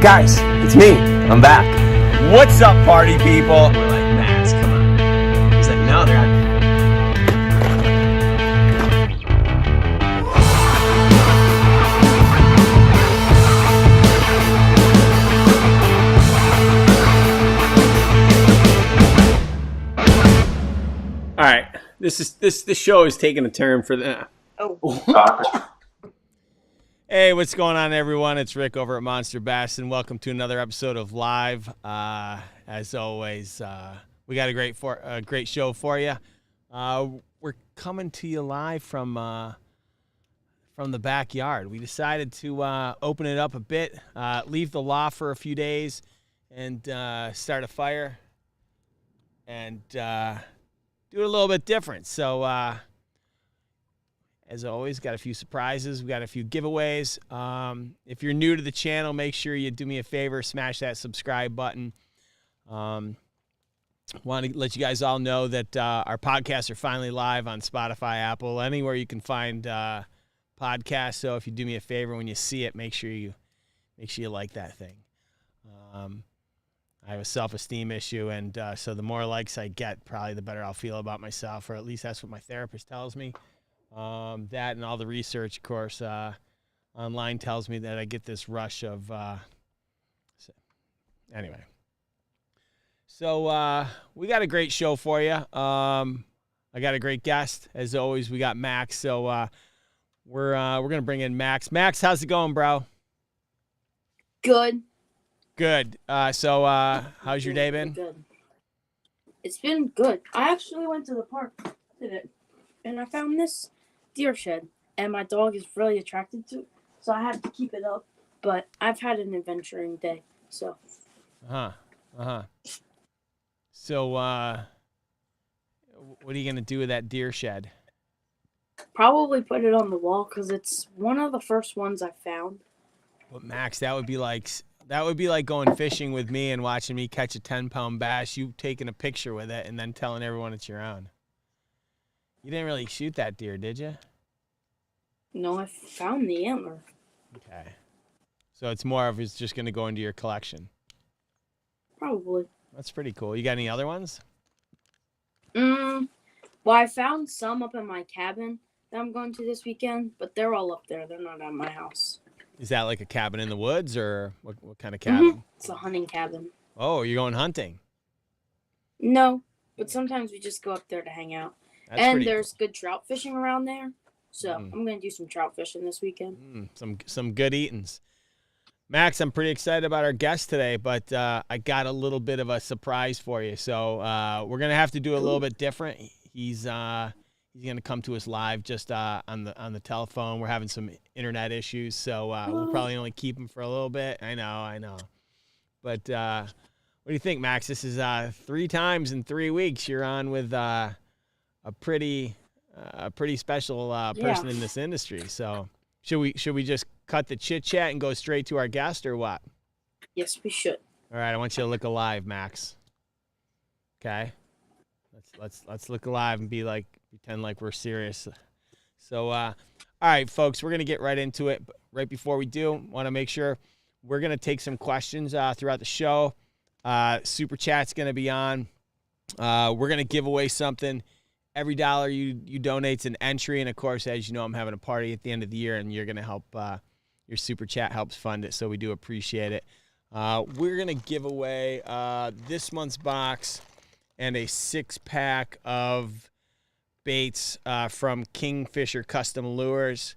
Guys, it's me. I'm back. What's up, party people? We're like, Max, come on. He's like, no, they're not. All right, this show is taking a turn for the. Oh. Hey, what's going on, everyone? It's Rick over at MONSTERBASS, and welcome to another episode of Live. As always, we got a great show for you. We're coming to you live from the backyard. We decided to open it up a bit, leave the loft for a few days, and start a fire, and do it a little bit different. So. As always, got a few surprises. We got a few giveaways. If you're new to the channel, make sure you do me a favor, smash that subscribe button. Want to let you guys all know that our podcasts are finally live on Spotify, Apple, anywhere you can find podcasts. So if you do me a favor when you see it, make sure you like that thing. I have a self-esteem issue, and so the more likes I get, probably the better I'll feel about myself, or at least that's what my therapist tells me. That and all the research, of course, online tells me that I get this rush of, anyway. So, we got a great show for you. I got a great guest. As always, we got Max. So, we're going to bring in Max. Max, how's it going, bro? Good. Good. How's your day been? Good. It's been good. I actually went to the park today, and I found this deer shed, and my dog is really attracted to it, so I had to keep it up. But I've had an adventuring day, so. So, what are you going to do with that deer shed? Probably put it on the wall, because it's one of the first ones I found. But Max, that would be like going fishing with me and watching me catch a 10-pound bass, you taking a picture with it, and then telling everyone it's your own. You didn't really shoot that deer, did you? No, I found the antler. Okay. So it's more of it's just going to go into your collection. Probably. That's pretty cool. You got any other ones? Well, I found some up in my cabin that I'm going to this weekend, but they're all up there. They're not at my house. Is that like a cabin in the woods, or what kind of cabin? Mm-hmm. It's a hunting cabin. Oh, you're going hunting? No, but sometimes we just go up there to hang out. And there's good trout fishing around there. So I'm going to do some trout fishing this weekend. Some good eatings. Max, I'm pretty excited about our guest today, but I got a little bit of a surprise for you. So we're going to have to do a little bit different. He's going to come to us live just on the telephone. We're having some internet issues, so we'll probably only keep him for a little bit. I know. But what do you think, Max? This is 3 times in 3 weeks you're on with a pretty special person in this industry. So should we just cut the chit chat and go straight to our guest, or what? Yes, we should. All right, I want you to look alive, Max. Okay, let's look alive and pretend like we're serious. So all right, folks, we're gonna get right into it. But right before we do, want to make sure we're gonna take some questions throughout the show. Super chat's gonna be on. We're gonna give away something. Every dollar you donate's an entry, and of course, as you know, I'm having a party at the end of the year, and you're gonna help. Your super chat helps fund it, so we do appreciate it. We're gonna give away this month's box and a 6-pack of baits from Kingfisher Custom Lures,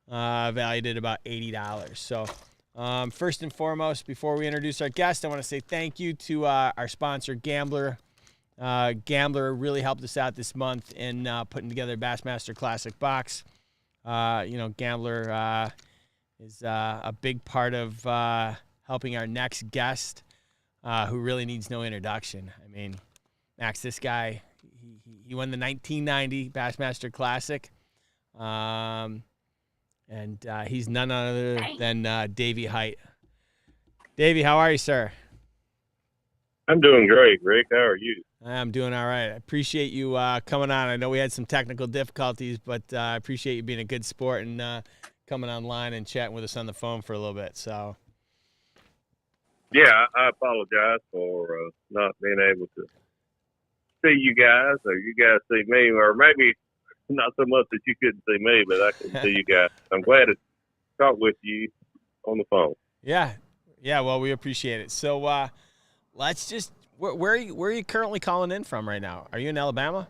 valued at about $80. So, first and foremost, before we introduce our guest, I want to say thank you to our sponsor, Gambler. Gambler really helped us out this month in putting together a Bassmaster Classic box. Gambler is a big part of helping our next guest, who really needs no introduction. I mean, Max, this guy, he won the 1990 Bassmaster Classic, and he's none other than Davy Hite. Davy, how are you, sir? I'm doing great, Rick. How are you? I'm doing all right. I appreciate you coming on. I know we had some technical difficulties, but I appreciate you being a good sport and coming online and chatting with us on the phone for a little bit. So Yeah, I apologize for not being able to see you guys, or you guys see me, or maybe not so much that you couldn't see me, but I can see you guys. I'm glad to talk with you on the phone. Yeah. Well, we appreciate it. So let's just where are you currently calling in from right now? Are you in Alabama?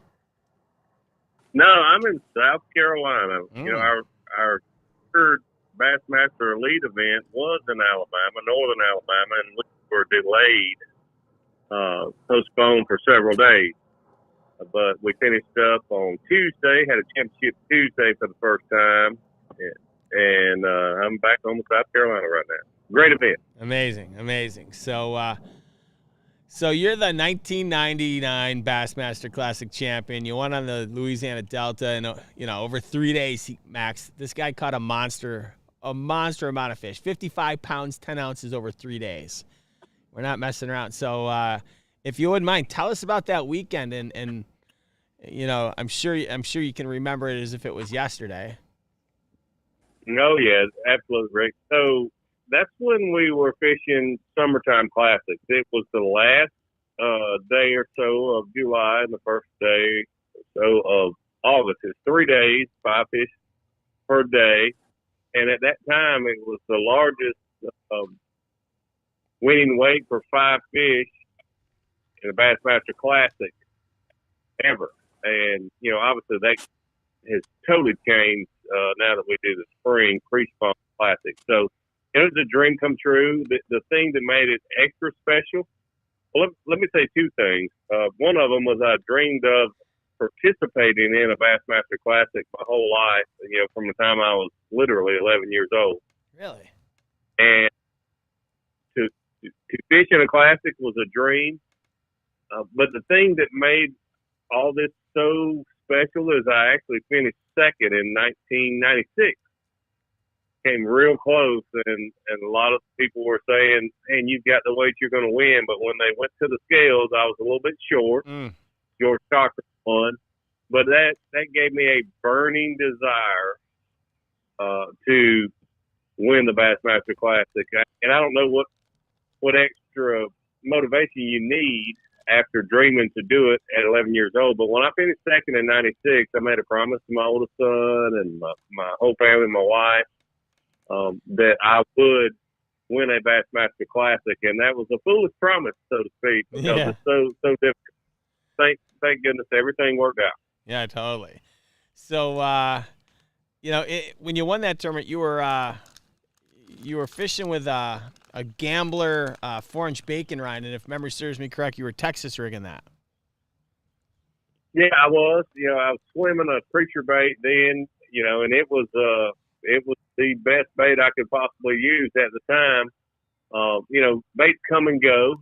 No, I'm in South Carolina. You know, our third Bassmaster Elite event was in Alabama, northern Alabama, and we were delayed, postponed for several days. But we finished up on Tuesday, had a championship Tuesday for the first time, and I'm back on South Carolina right now. Great event. Amazing. So you're the 1999 Bassmaster Classic champion. You won on the Louisiana Delta, and over 3 days, Max. This guy caught a monster amount of fish, 55 pounds, 10 ounces over 3 days. We're not messing around. So if you wouldn't mind, tell us about that weekend, and I'm sure you can remember it as if it was yesterday. Oh yeah, absolutely, Rick. So that's when we were fishing summertime classics. It was the last day or so of July and the first day or so of August. It's 3 days, 5 fish per day, and at that time it was the largest winning weight for 5 fish in the Bassmaster Classic ever. And obviously that has totally changed now that we do the spring pre-spawn classic. So it was a dream come true. The thing that made it extra special, well, let me say 2 things. One of them was I dreamed of participating in a Bassmaster Classic my whole life, from the time I was literally 11 years old. Really? And to fish in a classic was a dream. But the thing that made all this so special is I actually finished second in 1996. Came real close, and a lot of people were saying, "Man, you've got the weight you're going to win." But when they went to the scales, I was a little bit short. George Cochran won, but that gave me a burning desire to win the Bassmaster Classic. And I don't know what extra motivation you need after dreaming to do it at 11 years old. But when I finished second in 96, I made a promise to my oldest son and my whole family, my wife, that I would win a Bassmaster Classic. And that was a foolish promise, so to speak, because it's so difficult. Thank goodness everything worked out. Yeah, totally. So, when you won that tournament, you were fishing with a Gambler 4-inch bacon rind, and if memory serves me correct, you were Texas rigging that. Yeah, I was. I was swimming a preacher bait then. And it was the best bait I could possibly use at the time. Baits come and go.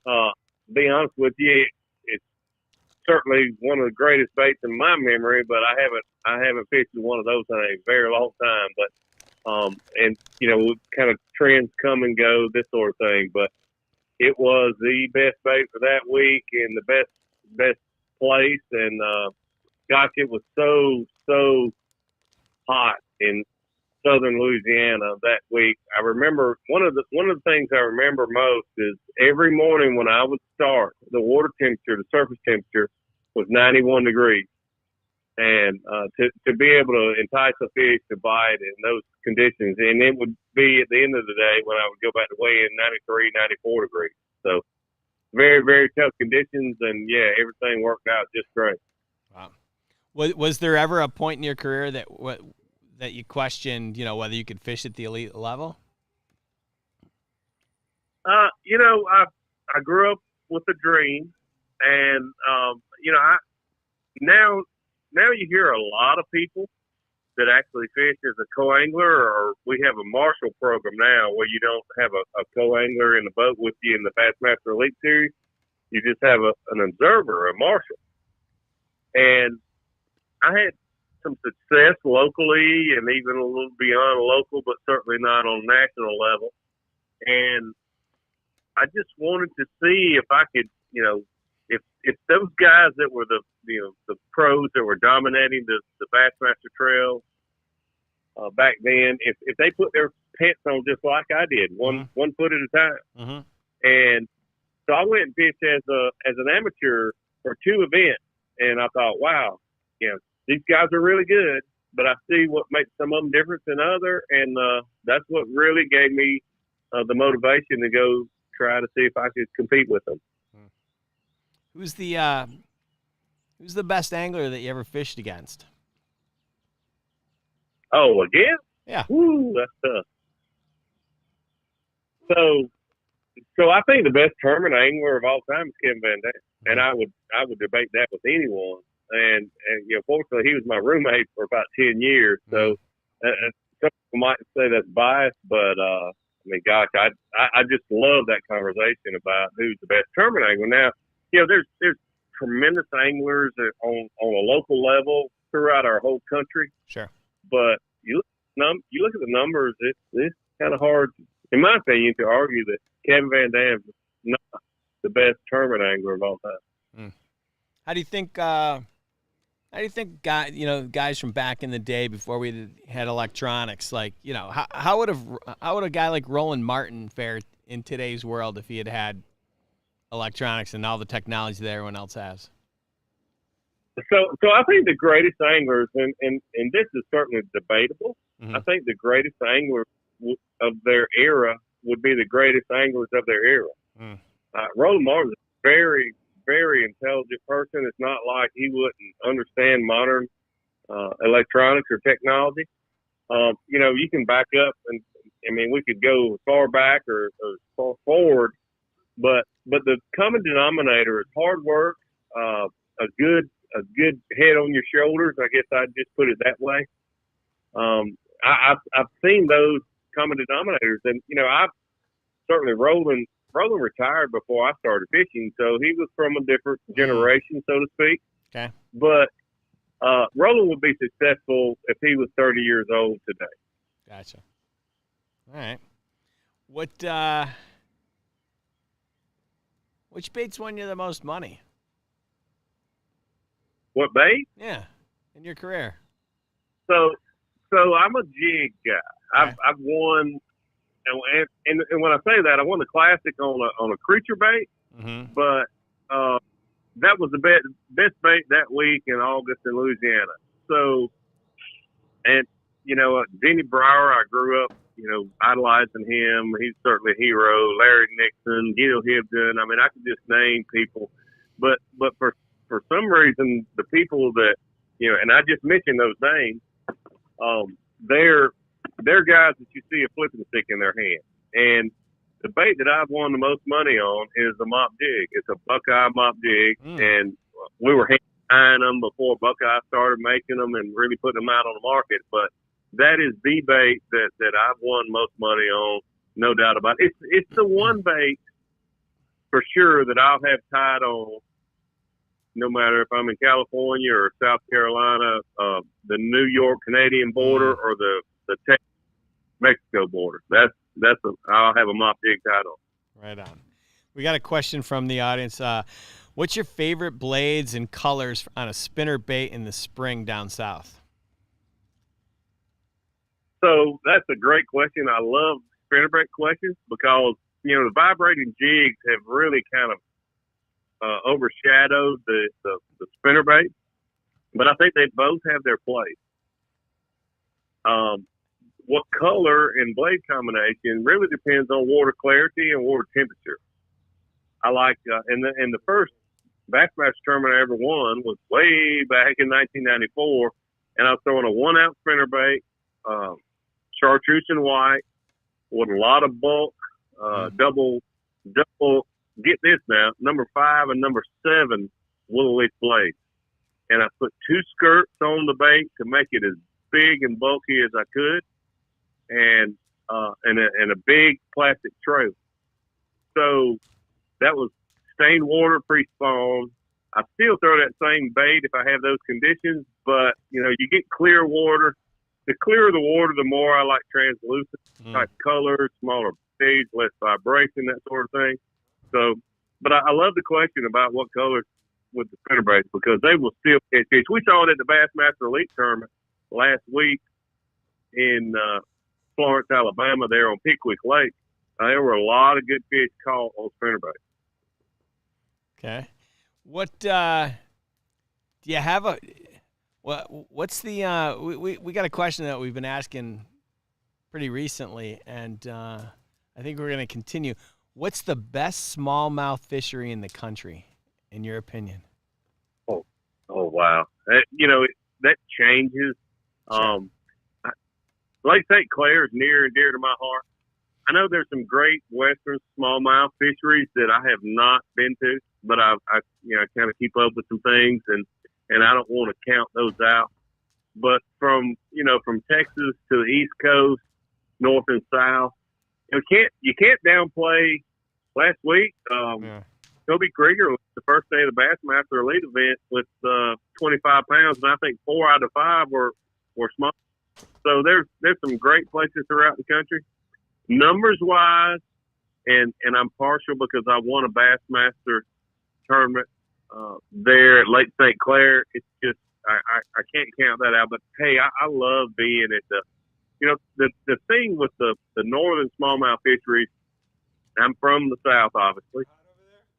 To be honest with you, it's certainly one of the greatest baits in my memory, but I haven't fished with one of those in a very long time. But kind of trends come and go, this sort of thing. But it was the best bait for that week in the best place. And gosh, it was so hot in southern Louisiana that week. I remember one of the things I remember most is every morning when I would start, the water temperature, the surface temperature was 91 degrees. And to be able to entice a fish to bite in those conditions, and it would be at the end of the day when I would go back to weigh in 93, 94 degrees. So very, very tough conditions, and yeah, everything worked out just great. Wow. Was there ever a point in your career that you questioned, whether you could fish at the elite level? I grew up with a dream, and now you hear a lot of people that actually fish as a co-angler, or we have a marshal program now where you don't have a co-angler in the boat with you in the Bassmaster Elite Series. You just have an observer, a marshal. And I had some success locally and even a little beyond local, but certainly not on national level. And I just wanted to see if I could, if those guys that were the pros that were dominating the Bassmaster Trail back then, if they put their pants on just like I did, one foot at a time, And so I went and fished as an amateur for 2 events, and I thought, wow, these guys are really good, but I see what makes some of them different than others, and that's what really gave me the motivation to go try to see if I could compete with them. Who's the best angler that you ever fished against? Oh, again? Yeah. Woo, that's tough. So I think the best tournament angler of all time is Kevin Van Dam, and I would debate that with anyone. And fortunately, he was my roommate for about 10 years. So some people might say that's biased, but I mean, gosh, I just love that conversation about who's the best tournament angler. Now, there's tremendous anglers on a local level throughout our whole country. Sure. But you look at the numbers, it's kind of hard, in my opinion, to argue that Kevin Van Dam is not the best tournament angler of all time. How do you think guys from back in the day before we had electronics, like, how would a guy like Roland Martin fare in today's world if he had electronics and all the technology that everyone else has? So I think the greatest anglers, and this is certainly debatable, I think the greatest anglers of their era would be the greatest anglers of their era. Roland Martin is a very, very intelligent person. It's not like he wouldn't understand modern electronics or technology. You can back up, and I mean, we could go as far back or far forward, but the common denominator is hard work, a good head on your shoulders. I guess I'd just put it that way. I've seen those common denominators, and I've certainly Roland retired before I started fishing, so he was from a different generation, so to speak. Okay. But Roland would be successful if he was 30 years old today. Gotcha. All right. Which bait's won you the most money? What bait? Yeah, in your career. So I'm a jig guy. Okay. I've won, and when I say that, I won the classic on a creature bait. But that was the best bait that week in August in Louisiana. So, and Denny Brower, I grew up idolizing him. He's certainly a hero. Larry Nixon, Gil Hibden. I mean, I could just name people, but for some reason, the people that and I just mentioned those names, they're guys that you see a flipping stick in their hand. And the bait that I've won the most money on is the mop jig. It's a Buckeye mop jig, and we were hand-tying them before Buckeye started making them and really putting them out on the market. But that is the bait that I've won most money on, no doubt about it. It's the one bait for sure that I'll have tied on, no matter if I'm in California or South Carolina, the New York Canadian border or the Texas Mexico border. I'll have a mop jig tied on. Right on. We got a question from the audience. What's your favorite blades and colors on a spinner bait in the spring down south? So that's a great question. I love spinnerbait questions because, the vibrating jigs have really kind of overshadowed the spinnerbait, but I think they both have their place. What color and blade combination really depends on water clarity and water temperature. I like, and the first Bassmaster tournament I ever won was way back in 1994, and I was throwing a 1 ounce spinnerbait, chartreuse and white, with a lot of bulk, double, get this now, number 5 and number 7 willow leaf blades. And I put 2 skirts on the bait to make it as big and bulky as I could, and a big plastic trail. So that was stained water pre-spawn. I still throw that same bait if I have those conditions, but you get clear water. The clearer the water, the more I like translucent type colors, smaller blades, less vibration, that sort of thing. So, but I love the question about what colors with the spinnerbaits because they will still catch fish. We saw it at the Bassmaster Elite Tournament last week in Florence, Alabama, there on Pickwick Lake. There were a lot of good fish caught on spinnerbait. Okay. What do you have what's the we got a question that we've been asking pretty recently, and I think we're going to continue. What's the best smallmouth fishery in the country, in your opinion? Oh wow. That changes. Sure. Lake St. Clair is near and dear to my heart. I know there's some great western smallmouth fisheries that I have not been to, but I kind of keep up with some things, and I don't want to count those out. But from Texas to the East Coast, north and south, you can't downplay. Last week, Toby Krieger, the first day of the Bassmaster Elite event, with 25 pounds, and I think 4 out of 5 were small. So there's some great places throughout the country. Numbers wise, and I'm partial because I won a Bassmaster tournament there at Lake St. Clair. It's just I can't count that out. But hey, I love being at the thing with the northern smallmouth fisheries. I'm from the South, obviously.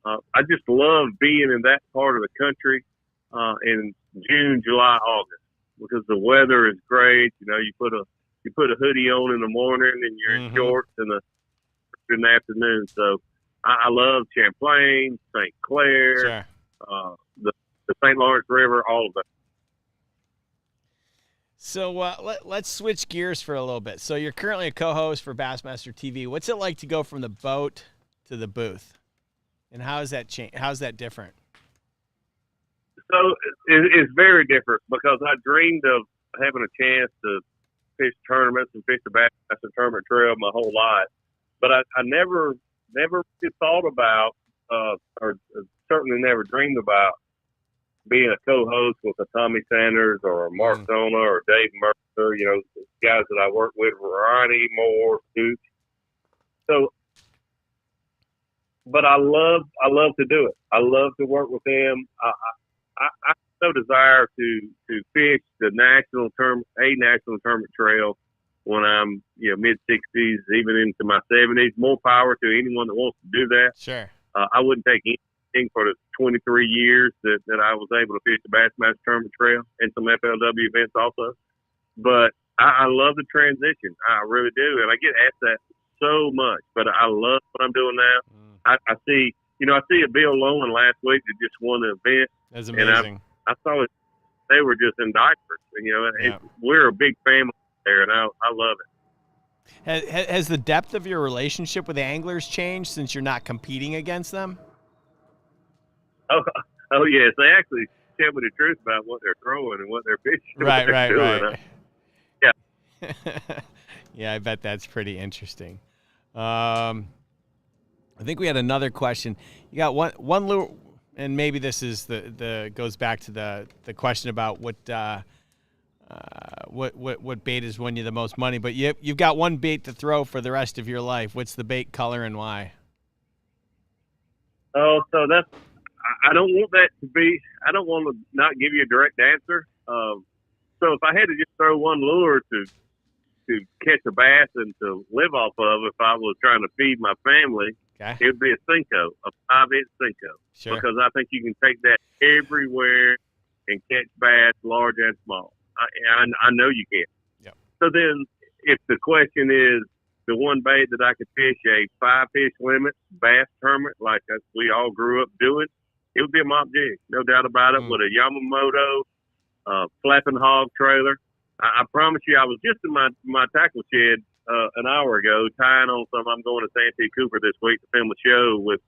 I just love being in that part of the country in June, July, August, because the weather is great. You put a hoodie on in the morning and you're in shorts in the afternoon. So I love Champlain, St. Clair, Sure. the St. Lawrence River, all of that. So let's switch gears for a little bit. So you're currently a co-host for Bassmaster TV. What's it like to go from the boat to the booth, and how is that How's that different? So it's very different because I dreamed of having a chance to fish tournaments and fish the Bassmaster Tournament Trail my whole life, but I never really thought about, or certainly never dreamed about, being a co-host with a Tommy Sanders or a Mark Zona or Dave Mercer, guys that I work with, Ronnie Moore, Duke. So, but I love to do it. I love to work with them. I so desire to fish the national tournament trail when I'm mid-60s, even into my 70s. More power to anyone that wants to do that. Sure. I wouldn't take anything for the 23 years that I was able to fish the Bassmaster Tournament Trail and some FLW events also. But I love the transition. I really do. And I get asked that so much, but I love what I'm doing now. I see a Bill Lowen last week that just won the event. That's amazing. And I saw it. They were just in diapers. We're a big family there, and I love it. Has the depth of your relationship with anglers changed since you're not competing against them? Oh yes, they actually tell me the truth about what they're throwing and what they're fishing. Right. Yeah. Yeah, I bet that's pretty interesting. I think we had another question. You got one lure, and maybe this is the goes back to the question about what bait has won you the most money. But you've got one bait to throw for the rest of your life. What's the bait, color, and why? Oh, so that's. I don't want that to be. I don't want to not give you a direct answer. So if I had to just throw one lure to catch a bass and to live off of, if I was trying to feed my family, Okay. it would be a Cinco, a 5-inch Cinco. Sure. Because I think you can take that everywhere and catch bass, large and small. I know you can. Yep. So then, if the question is the one bait that I could fish a 5-fish limit bass tournament like we all grew up doing, it would be a mop jig, no doubt about it, with a Yamamoto flapping hog trailer. I promise you, I was just in my tackle shed an hour ago tying on some. I'm going to Santee Cooper this week to film a show with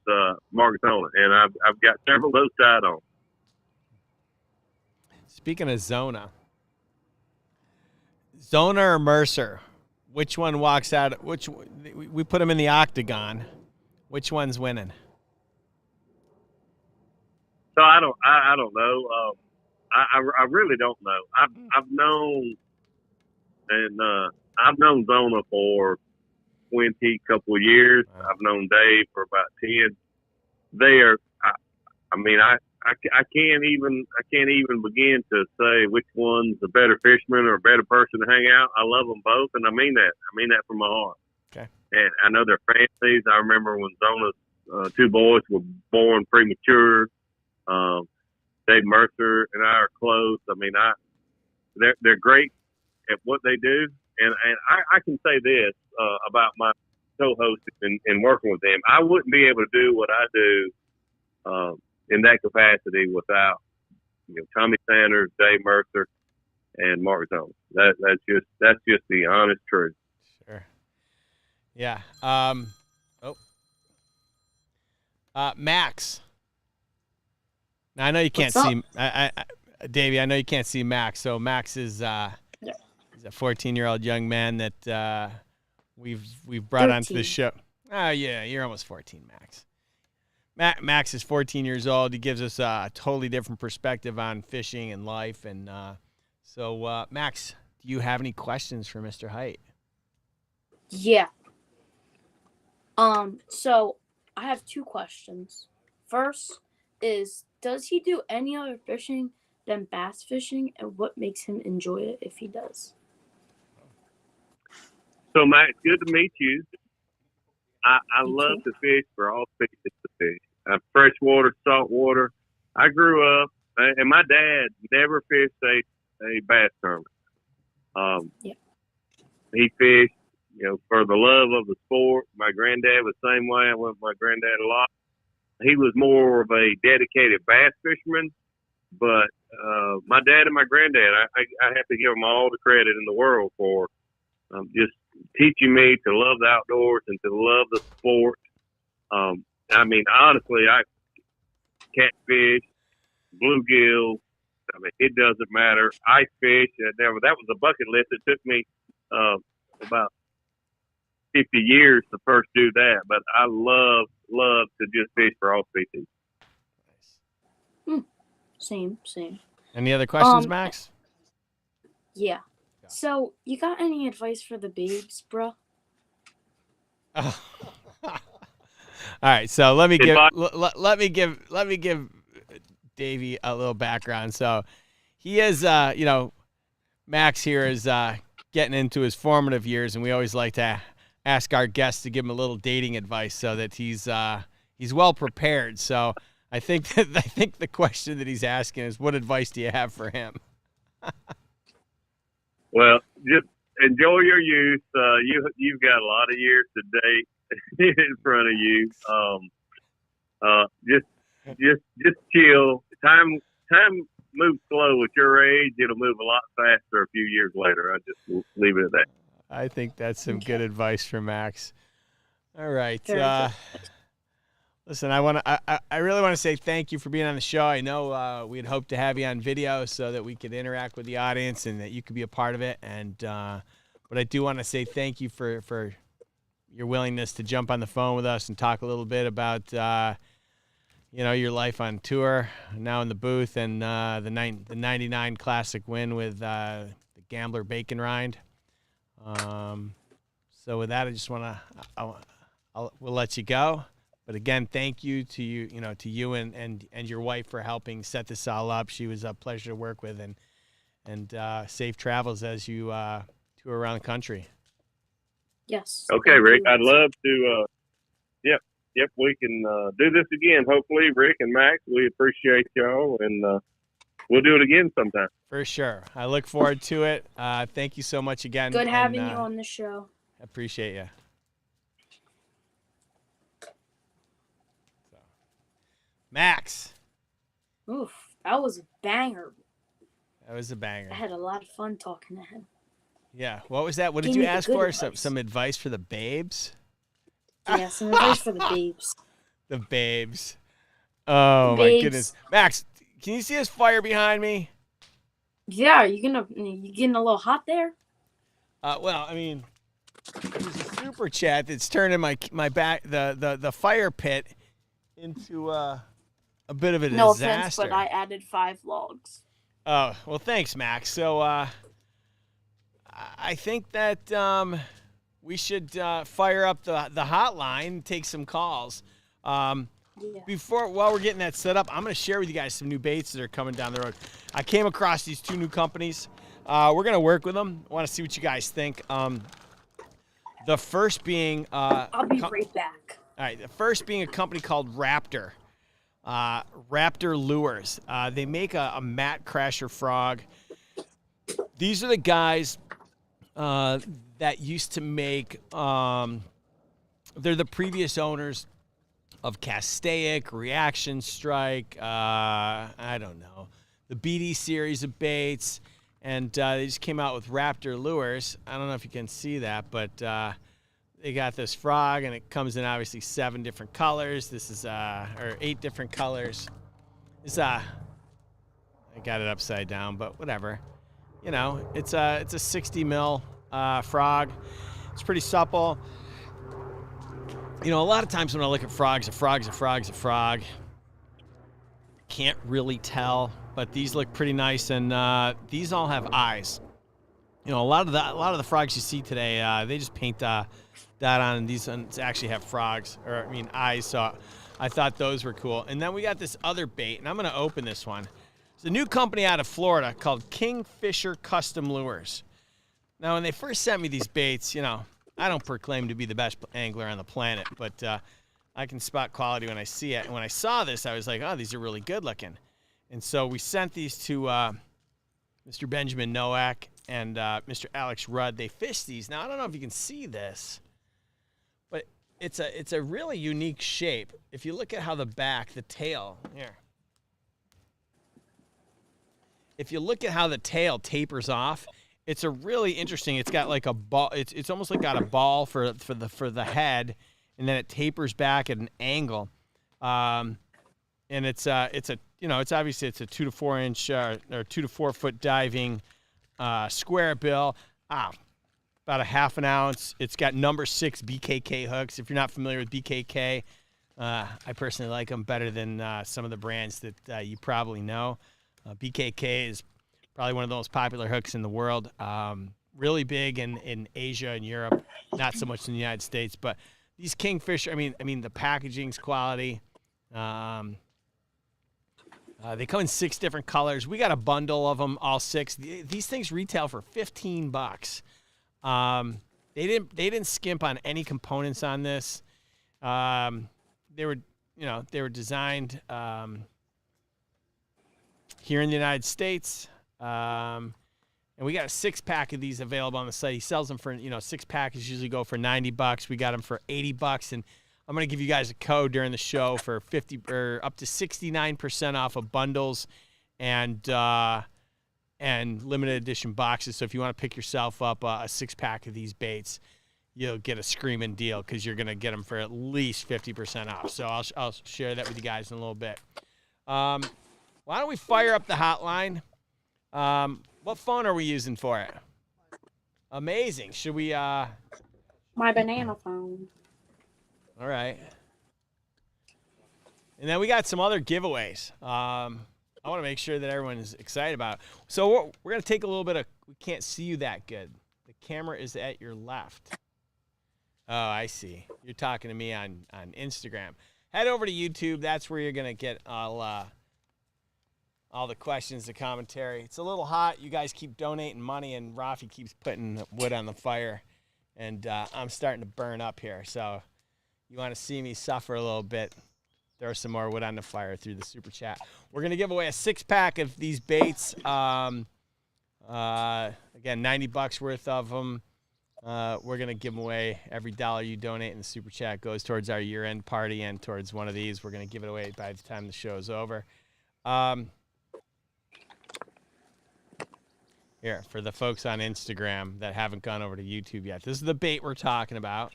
Mark Zona, and I've got several of those tied on. Speaking of Zona or Mercer, which one walks out? We put them in the octagon. Which one's winning? So I don't know. I really don't know. I've known Zona for 20 couple of years. Wow. I've known Dave for about 10. They are. I can't even begin to say which one's a better fisherman or a better person to hang out. I love them both, and I mean that. I mean that from my heart. Okay. and I know their families. I remember when Zona's 2 boys were born premature. Dave Mercer and I are close. I mean, they're great at what they do, and I can say this about my co-host and working with them. I wouldn't be able to do what I do in that capacity without Tommy Sanders, Dave Mercer, and Mark Zone. That's just the honest truth. Sure. Yeah. Max. Now I know you can't see Davey. I know you can't see Max. So Max is he's a 14-year-old young man that we've brought 13. onto the show. Oh yeah, you're almost 14, Max. Max is 14 years old. He gives us a totally different perspective on fishing and life. And so, Max, do you have any questions for Mr. Hite? Yeah. So I have 2 questions. First is, does he do any other fishing than bass fishing, and what makes him enjoy it if he does? So, Max, good to meet you. I love to fish for all species of fish. Freshwater, saltwater. I grew up, and my dad never fished a bass tournament. He fished, for the love of the sport. My granddad was the same way. I went with my granddad a lot. He was more of a dedicated bass fisherman, but my dad and my granddad, I have to give them all the credit in the world for just teaching me to love the outdoors and to love the sport. I mean, honestly, I catfish, bluegill. I mean, it doesn't matter. I fish. That was a bucket list. It took me about 50 years to first do that, but I love to just fish for all species. Same. Any other questions, Max? Yeah. So, you got any advice for the babes, bro? All right, so let me give Davey a little background. So he is, Max here is getting into his formative years, and we always like to ask our guests to give him a little dating advice so that he's well prepared. So I think the question that he's asking is, what advice do you have for him? Well, just enjoy your youth. You've got a lot of years to date in front of you. Just chill. Time moves slow at your age. It'll move a lot faster a few years later. I just leave it at that. I think that's some good advice for Max. All right. Listen, I really want to say thank you for being on the show. I know we'd hoped to have you on video so that we could interact with the audience and that you could be a part of it. And but I do want to say thank you for your willingness to jump on the phone with us and talk a little bit about your life on tour, now in the booth, and the 99 Classic win with the Gambler Bacon Rind. So with that, I just want to we'll let you go. But again, thank you to you and your wife for helping set this all up. She was a pleasure to work with, and safe travels as you tour around the country. Yes. Okay, Rick. I'd love to. Yep. We can do this again. Hopefully, Rick and Max. We appreciate y'all, and we'll do it again sometime. For sure. I look forward to it. Thank you so much again. Good having you on the show. I appreciate you. Max. Oof, that was a banger. That was a banger. I had a lot of fun talking to him. Yeah. What was that? What did you ask for? Some advice for the babes? Yeah, some advice for the babes. The babes. Oh, my goodness. Max, can you see this fire behind me? Yeah, you getting a little hot there? Well, I mean, there's a super chat that's turning my back the fire pit into a bit of a no disaster. No offense, but I added 5 logs. Oh, well, thanks, Max. So I think that we should fire up the hotline and take some calls. While we're getting that set up, I'm going to share with you guys some new baits that are coming down the road. I came across these 2 new companies. We're going to work with them. I want to see what you guys think. The first being I'll be right back. all right. The first being a company called Raptor. Raptor Lures. They make a mat crasher frog. These are the guys that used to make. They're the previous owners of Castaic, Reaction Strike. I don't know, the BD series of baits, and they just came out with Raptor Lures. I don't know if you can see that, but they got this frog, and it comes in obviously 7 different colors. This is or 8 different colors. This I got it upside down, but whatever. You know, it's a 60 mil frog. It's pretty supple. You know, a lot of times when I look at frogs, a frog's a frog. Can't really tell, but these look pretty nice, and these all have eyes. You know, a lot of the frogs you see today, they just paint that on, and these ones actually have eyes. So I thought those were cool. And then we got this other bait, and I'm going to open this one. It's a new company out of Florida called Kingfisher Custom Lures. Now, when they first sent me these baits, you know, I don't proclaim to be the best angler on the planet, but I can spot quality when I see it. And when I saw this, I was like, oh, these are really good looking. And so we sent these to Mr. Benjamin Nowak and Mr. Alex Rudd. They fished these. Now, I don't know if you can see this, but it's a really unique shape. If you look at how the tail, here. If you look at how the tail tapers off, it's a really interesting. It's got like a ball. It's almost like got a ball for the head, and then it tapers back at an angle. And it's obviously it's a 2 to 4 inch or 2 to 4 foot diving square bill. About a half an ounce. It's got number 6 BKK hooks. If you're not familiar with BKK, I personally like them better than some of the brands that you probably know. BKK is probably one of the most popular hooks in the world. Really big in Asia and Europe, not so much in the United States. But these Kingfisher, I mean the packaging's quality. They come in 6 different colors. We got a bundle of them, all 6. These things retail for $15. They didn't skimp on any components on this. They were designed here in the United States. And we got a 6-pack of these available on the site. He sells them for, 6 packs usually go for $90. We got them for $80, and I'm going to give you guys a code during the show for 50 or up to 69% off of bundles and limited edition boxes. So if you want to pick yourself up a 6-pack of these baits, you'll get a screaming deal because you're going to get them for at least 50% off. So I'll share that with you guys in a little bit. Why don't we fire up the hotline? What phone are we using for it? Amazing. Should we My banana phone. All right. And then we got some other giveaways. I want to make sure that everyone is excited about it. So we're going to take a little bit of, we can't see you that good. The camera is at your left. Oh, I see. You're talking to me on Instagram. Head over to YouTube. That's where you're going to get all the questions, the commentary. It's a little hot. You guys keep donating money, and Rafi keeps putting wood on the fire. And I'm starting to burn up here. So you want to see me suffer a little bit, throw some more wood on the fire through the super chat. We're going to give away a 6-pack of these baits. Again, $90 worth of them. We're going to give them away. Every dollar you donate in the super chat goes towards our year-end party and towards one of these. We're going to give it away by the time the show is over. Here, for the folks on Instagram that haven't gone over to YouTube yet, this is the bait we're talking about.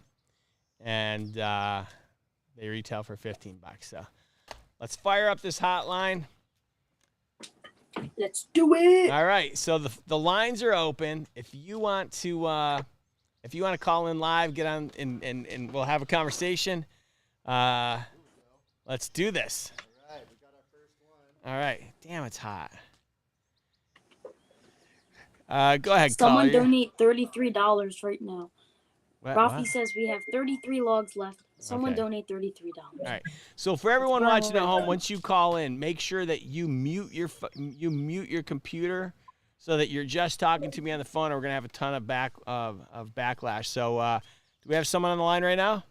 And they retail for $15. So let's fire up this hotline. Let's do it. All right. So the lines are open. If you want to call in live, get on and we'll have a conversation. Let's do this. All right, we got our first one. All right. Damn, it's hot. Go ahead, Someone caller. donate $33 right now. What? Rafi says we have 33 logs left. Someone Okay. donate $33. All right. So for everyone Burn watching at right home, now. once you call in, make sure that you mute your computer so that you're just talking to me on the phone, or we're gonna have a ton of backlash. So Do we have someone on the line right now?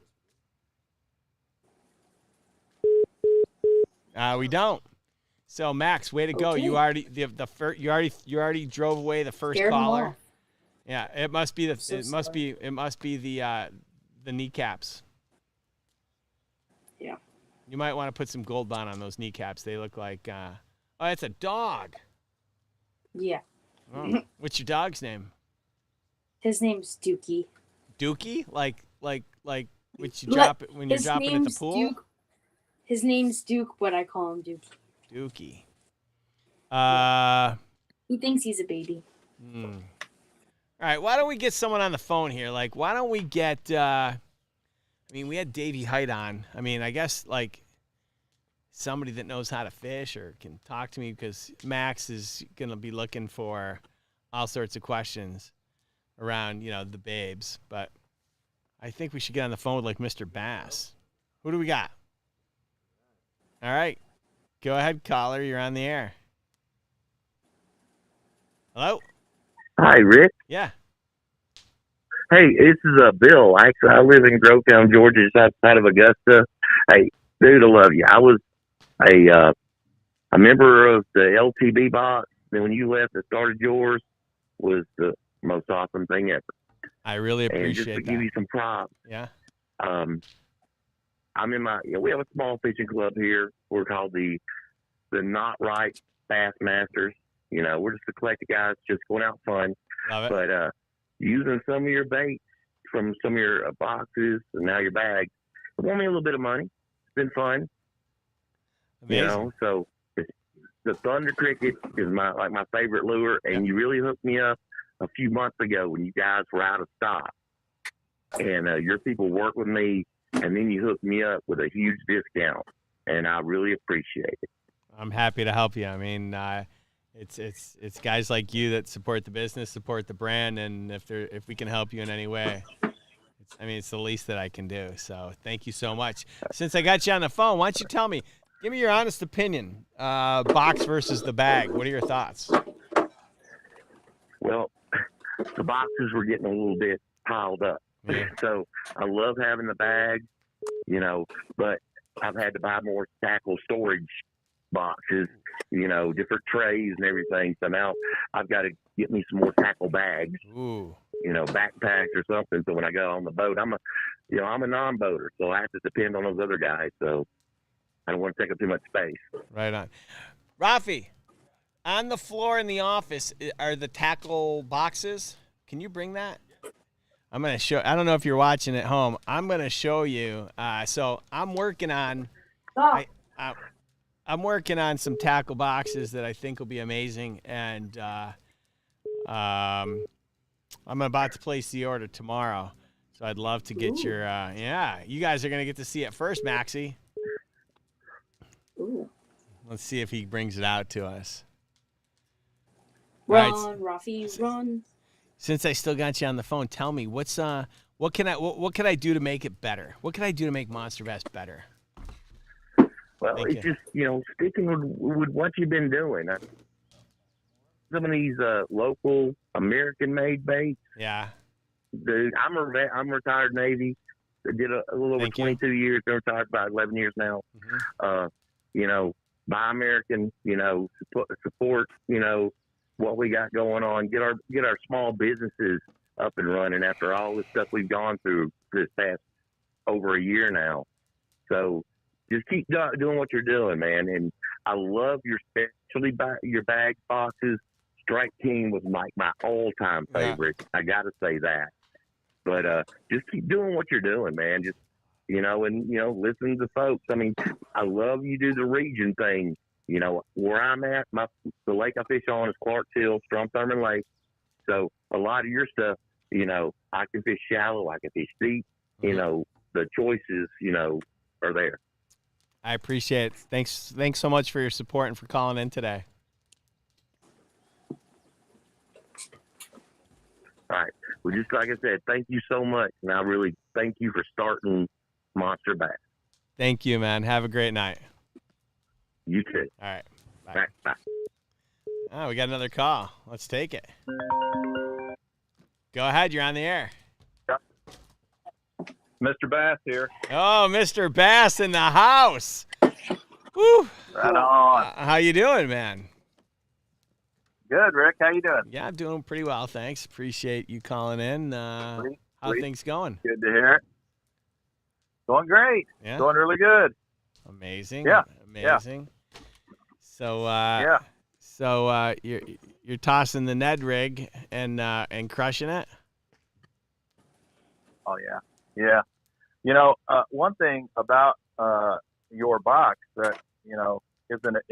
We don't. So Max, way to go! Okay. You already you already drove away the first Scared 'em caller. off. Yeah, it must be So it must be the kneecaps. Yeah. You might want to put some gold bond on those kneecaps. They look like oh, it's a dog. Yeah. Oh. What's your dog's name? His name's Dookie. Dookie? Like which you drop it when you're His dropping at the name's pool? Duke. His name's Duke, but I call him Dookie. Dookie. He thinks he's a baby. All right, why don't we get someone on the phone here? Like, why don't we get I mean, we had Davy Hite on. I mean, I guess like somebody that knows how to fish or can talk to me, because Max is going to be looking for all sorts of questions around, the babes. But I think we should get on the phone with like Mr. Bass. Who do we got? All right. Go ahead, caller. You're on the air. Hello? Hi, Rick. Yeah. Hey, this is Bill. Actually, I live in Grovetown, Georgia, just outside of Augusta. Hey, dude, I love you. I was a member of the LTB box. Then when you left and started yours, was the most awesome thing ever. I really appreciate and just to that. give you some props, Yeah. I'm in we have a small fishing club here. We're called the Not Right Bass Masters. We're just a collective guys just going out fun. Love it. But using some of your baits from some of your boxes and now your bags, it won me a little bit of money. It's been fun. Amazing. So the Thunder Cricket is my favorite lure, and you really hooked me up a few months ago when you guys were out of stock. And your people worked with me, and then you hooked me up with a huge discount, and I really appreciate it. I'm happy to help you. I mean, it's guys like you that support the business, support the brand, and if we can help you in any way, it's the least that I can do. So thank you so much. Since I got you on the phone, why don't you tell me, give me your honest opinion, box versus the bag. What are your thoughts? Well, the boxes were getting a little bit piled up. Yeah. So I love having the bag, but I've had to buy more tackle storage boxes, different trays and everything. So now I've got to get me some more tackle bags, Ooh. Backpacks or something. So when I go on the boat, I'm a non-boater, so I have to depend on those other guys. So I don't want to take up too much space. Right on. Rafi, on the floor in the office are the tackle boxes. Can you bring that? I'm going to show. I don't know if you're watching at home. I'm going to show you. So I'm working on. I'm working on some tackle boxes that I think will be amazing, and I'm about to place the order tomorrow. So I'd love to get your. You guys are going to get to see it first, Maxie. Ooh. Let's see if he brings it out to us. Run, All right. Rafi, run. Since I still got you on the phone, tell me what can I do to make it better? What can I do to make Monster Bass better? Well, Thank it's just, sticking with what you've been doing. Some of these local American-made baits. Yeah. Dude, I'm retired Navy. I did a little over 22 years. Been retired about 11 years now. Mm-hmm. Buy American, support, what we got going on. Get our small businesses up and running after all this stuff we've gone through this past over a year now. So just keep doing what you're doing, man. And I love your bag boxes. Strike King was my all-time favorite. Yeah. I got to say that. But just keep doing what you're doing, man. Just, listen to folks. I mean, I love you do the region thing. Where I'm at, the lake I fish on is Clark's Hill, Strom Thurmond Lake. So a lot of your stuff, I can fish shallow, I can fish deep. Mm-hmm. The choices, are there. I appreciate it. Thanks so much for your support and for calling in today. All right. Well, just like I said, thank you so much. And I really thank you for starting Monster Bass. Thank you, man. Have a great night. You too. All right. Bye. Bye. Oh, we got another call. Let's take it. Go ahead. You're on the air. Mr. Bass here. Oh, Mr. Bass in the house. Woo. Right on. How you doing, man? Good, Rick. How you doing? Yeah, I'm doing pretty well, thanks. Appreciate you calling in. How things going? Good to hear it. Going great. Yeah. Going really good. Amazing. Yeah. Amazing. So Yeah. So you're tossing the Ned rig and crushing it? Oh yeah. Yeah. You know, one thing about your box that, you know, is that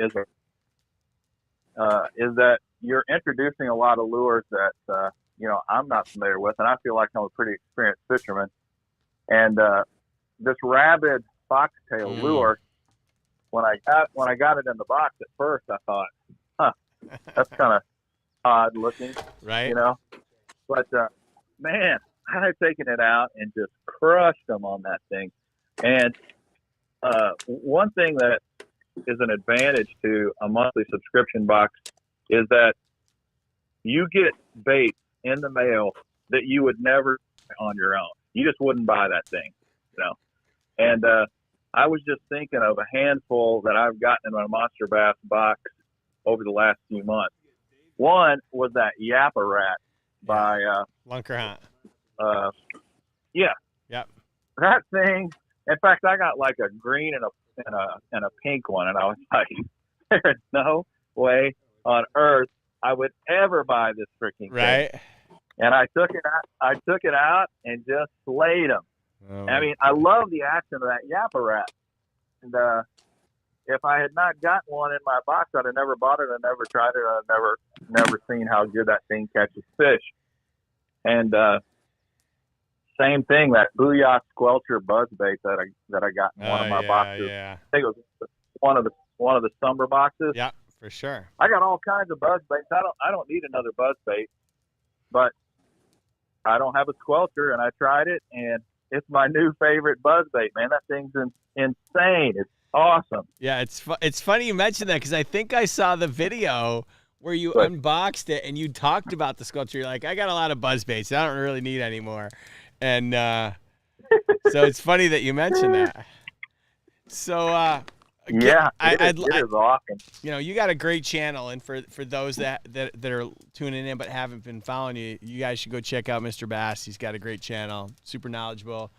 you're introducing a lot of lures that you know, I'm not familiar with, and I feel like I'm a pretty experienced fisherman. And this rabid foxtail lure, when I got it in the box at first, I thought, huh, that's kind of odd looking, right? You know, but man, I had taken it out and just crushed them on that thing. And one thing that is an advantage to a monthly subscription box is that you get bait in the mail that you would never buy on your own. You just wouldn't buy that thing, you know. And I was just thinking of a handful that I've gotten in my Monster Bass box over the last few months. One was that Yappa Rat by Lunker Hunt. Yeah. Yep. That thing. In fact, I got like a green and a pink one, and I was like, "There's no way on earth I would ever buy this freaking right." thing." And I took it out and just slayed them. Oh. I mean, I love the action of that Yappa Rat. And if I had not gotten one in my box, I'd have never bought it. I'd never tried it. I'd never seen how good that thing catches fish. And same thing, that Booyah Squelcher buzzbait that I got in one of my boxes. Yeah. I think it was one of the summer boxes. Yeah, for sure. I got all kinds of buzzbaits. I don't need another buzzbait, but I don't have a squelcher, and I tried it, and it's my new favorite buzzbait, man. That thing's insane. It's awesome. Yeah, it's funny you mentioned that because I think I saw the video where you unboxed it and you talked about the sculpture. You're like, I got a lot of buzzbaits. I don't really need any more. And so it's funny that you mentioned that. So yeah, it is awesome. You know, you got a great channel, and for those that are tuning in but haven't been following you, you guys should go check out Mr. Bass. He's got a great channel, super knowledgeable,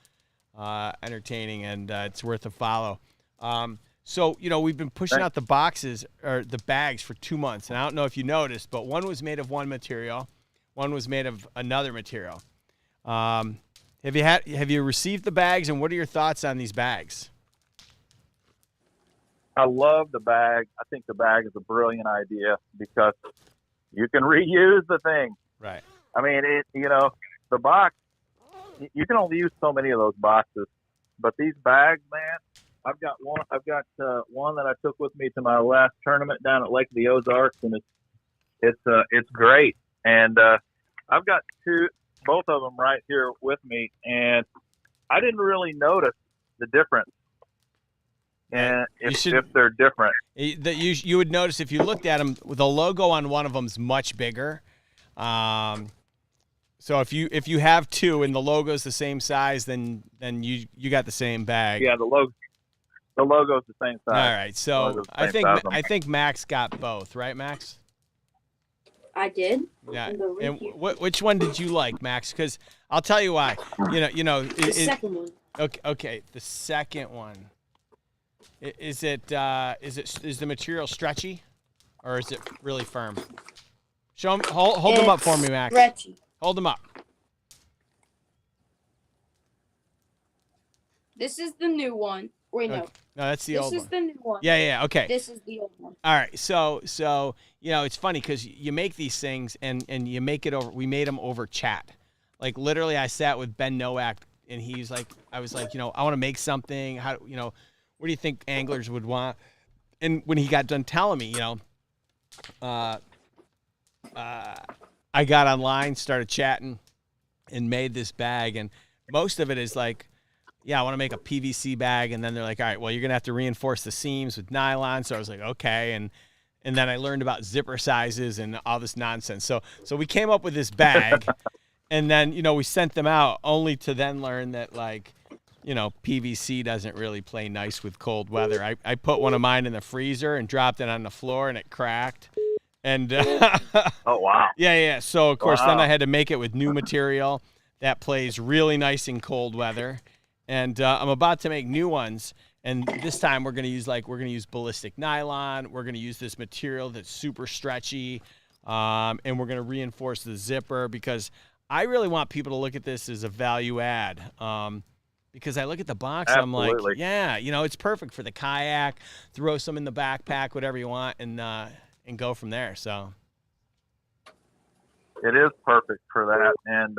entertaining, and it's worth a follow. So, you know, we've been pushing out the boxes or the bags for 2 months, and I don't know if you noticed, but one was made of one material, one was made of another material. Have you received the bags, and what are your thoughts on these bags? I love the bag. I think the bag is a brilliant idea because you can reuse the thing. Right. I mean, the box, you can only use so many of those boxes, but these bags, man, I've got one that I took with me to my last tournament down at Lake of the Ozarks, and it's great. And I've got both of them right here with me, and I didn't really notice the difference. And if they're different, that you would notice if you looked at them, the logo on one of them is much bigger. So if you have two and the logo's the same size, then you got the same bag. Yeah, the logo's the same size. All right, so I think Max got both, right, Max? I did. Yeah. And which one did you like, Max? Because I'll tell you why. The second one. Okay, the second one. Is the material stretchy, or is it really firm? Show them, hold them up for me, Max. Stretchy. Hold them up. This is the new one. Wait, no. No, that's the old one. This is the new one. Yeah, okay. This is the old one. All right, so it's funny because you make these things and you make it over. We made them over chat. Like literally, I sat with Ben Nowak and he's like, I was like, I want to make something. How what do you think anglers would want? And when he got done telling me, I got online, started chatting, and made this bag. And most of it is like, yeah, I want to make a PVC bag. And then they're like, all right, well, you're going to have to reinforce the seams with nylon. So I was like, okay. And then I learned about zipper sizes and all this nonsense. So we came up with this bag. And then, we sent them out only to then learn that, like, PVC doesn't really play nice with cold weather. I put one of mine in the freezer and dropped it on the floor, and it cracked. And Oh, wow. yeah. So of course, then Wow. I had to make it with new material that plays really nice in cold weather. And I'm about to make new ones. And this time we're gonna use ballistic nylon. We're gonna use this material that's super stretchy, and we're gonna reinforce the zipper because I really want people to look at this as a value add. Because I look at the box, I'm like, Absolutely. yeah, it's perfect for the kayak. Throw some in the backpack, whatever you want, and go from there. So It is perfect for that. And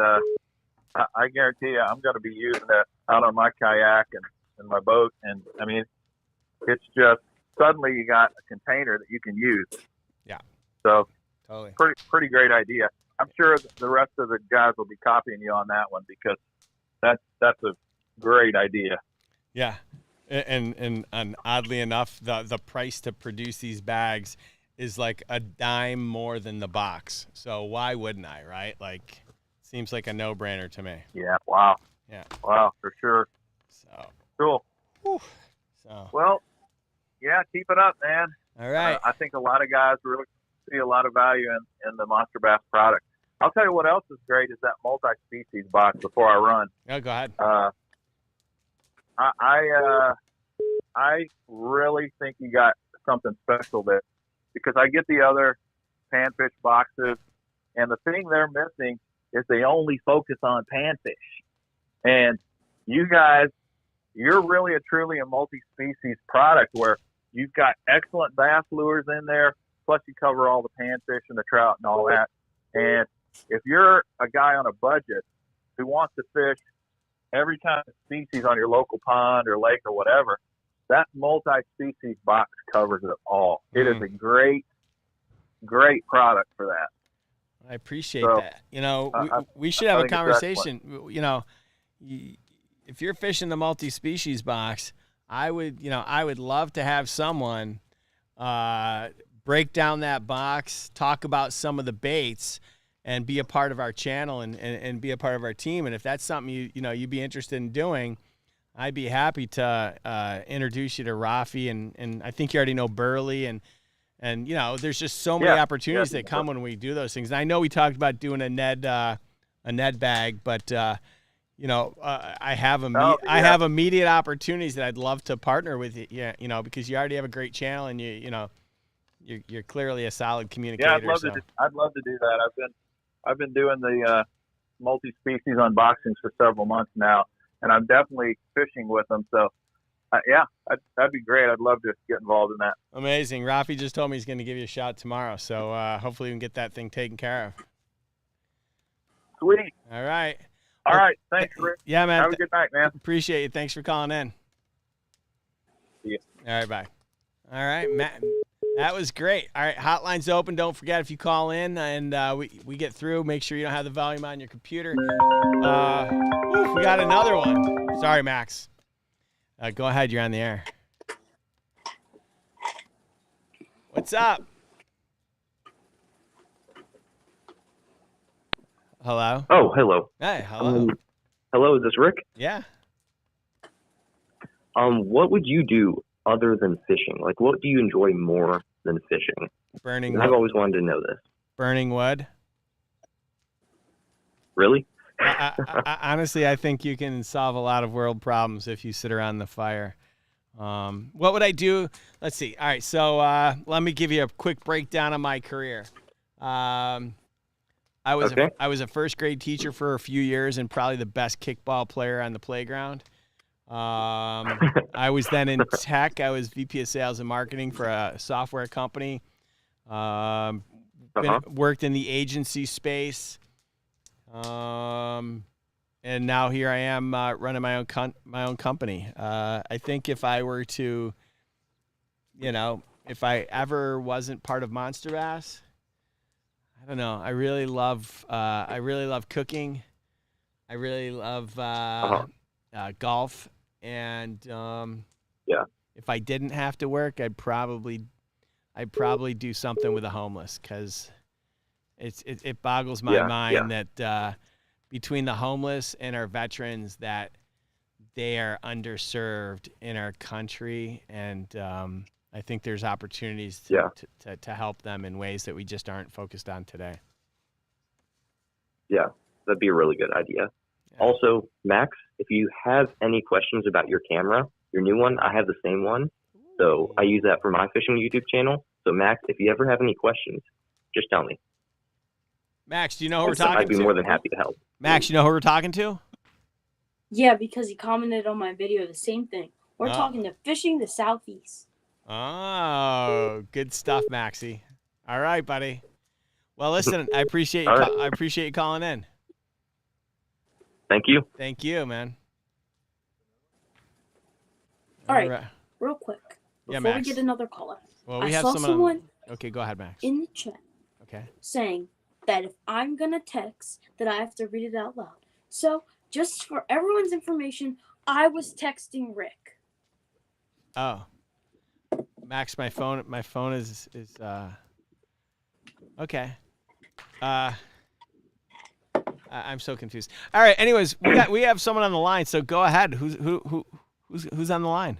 I guarantee you, I'm going to be using it out on my kayak and my boat. And, I mean, it's just suddenly you got a container that you can use. Yeah. So totally. pretty great idea. I'm sure the rest of the guys will be copying you on that one because that's a great idea. Yeah, and oddly enough, the price to produce these bags is like a dime more than the box. So why wouldn't I, right? Like, seems like a no-brainer to me. Yeah. Wow. Yeah. Wow, for sure. So, Cool. whew. So Well, yeah, keep it up, man. all right. I think a lot of guys really see a lot of value in the Monster Bass product. I'll tell you what else is great is that multi-species box before I run. Oh, go ahead. I really think you got something special there because I get the other panfish boxes, and the thing they're missing is they only focus on panfish. And you guys, you're really truly a multi-species product where you've got excellent bass lures in there, plus you cover all the panfish and the trout and all that. And if you're a guy on a budget who wants to fish every kind of species on your local pond or lake or whatever, that multi-species box covers it all. It is a great product for that. I appreciate So, that. We should have I a think it's conversation. If you're fishing the multi-species box, I would love to have someone break down that box, talk about some of the baits, and be a part of our channel and be a part of our team. And if that's something you'd be interested in doing, I'd be happy to introduce you to Rafi, and I think you already know Burley, and there's just so many opportunities that come when we do those things. And I know we talked about doing a Ned bag, but I have I have immediate opportunities that I'd love to partner with you. Yeah, because you already have a great channel, and you're clearly a solid communicator. Yeah, I'd love to do that. I've been doing the multi-species unboxings for several months now, and I'm definitely fishing with them. So, that'd be great. I'd love to get involved in that. Amazing. Rafi just told me he's going to give you a shot tomorrow, so hopefully we can get that thing taken care of. Sweet. All right. All right. Thanks, Rick. Yeah, man. Have a good night, man. Appreciate you. Thanks for calling in. See ya. All right, bye. All right, Matt. That was great. All right, hotline's open. Don't forget if you call in and we get through, make sure you don't have the volume on your computer. We got another one. Sorry, Max. Go ahead. You're on the air. What's up? Hello? Oh, hello. Hey, hello. Hello, is this Rick? Yeah. What would you do other than fishing? Like, what do you enjoy more than fishing? Burning I've wood. always wanted to know this. Burning wood. Really? Honestly, I think you can solve a lot of world problems if you sit around the fire. What would I do? Let's see. All right, so let me give you a quick breakdown of my career. I was a first grade teacher for a few years and probably the best kickball player on the playground. I was then in tech. I was VP of sales and marketing for a software company. Worked in the agency space. And now here I am running my own company. I think if I were to, if I ever wasn't part of MONSTERBASS, I don't know. I really love cooking. I really love golf, and if I didn't have to work, I'd probably do something with the homeless, because it boggles my mind that between the homeless and our veterans, that they are underserved in our country, and I think there's opportunities to help them in ways that we just aren't focused on today. Yeah, that'd be a really good idea. Yeah. Also, Max, if you have any questions about your camera, your new one, I have the same one. So I use that for my fishing YouTube channel. So Max, if you ever have any questions, just tell me. Max, do you know who we're talking to? I'd be more than happy to help. Max, you know who we're talking to? Yeah, because he commented on my video the same thing. We're talking to Fishing the Southeast. Oh, good stuff, Maxie. All right, buddy. Well, listen, I appreciate you. I appreciate you calling in. Thank you. Thank you, man. All right. Real quick. Before we get another caller. Well, we I have saw someone Okay, go ahead, Max. in the chat saying that if I'm going to text, that I have to read it out loud. So, just for everyone's information, I was texting Rick. Oh. Max, my phone is okay. I'm so confused. All right, anyways, we have someone on the line, so go ahead. Who's on the line?